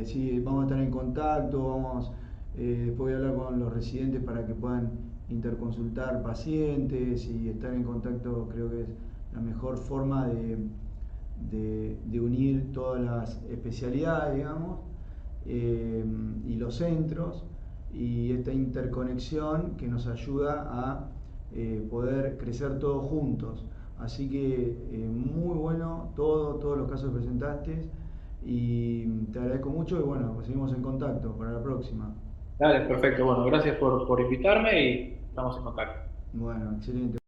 Sí, vamos a estar en contacto, después voy a hablar con los residentes para que puedan interconsultar pacientes y estar en contacto. Creo que es la mejor forma de unir todas las especialidades, digamos, y los centros, y esta interconexión que nos ayuda a poder crecer todos juntos. Así que muy bueno todos los casos que presentaste, y te agradezco mucho y bueno, pues seguimos en contacto para la próxima. Dale, perfecto. Bueno, gracias por invitarme y estamos en contacto. Bueno, excelente.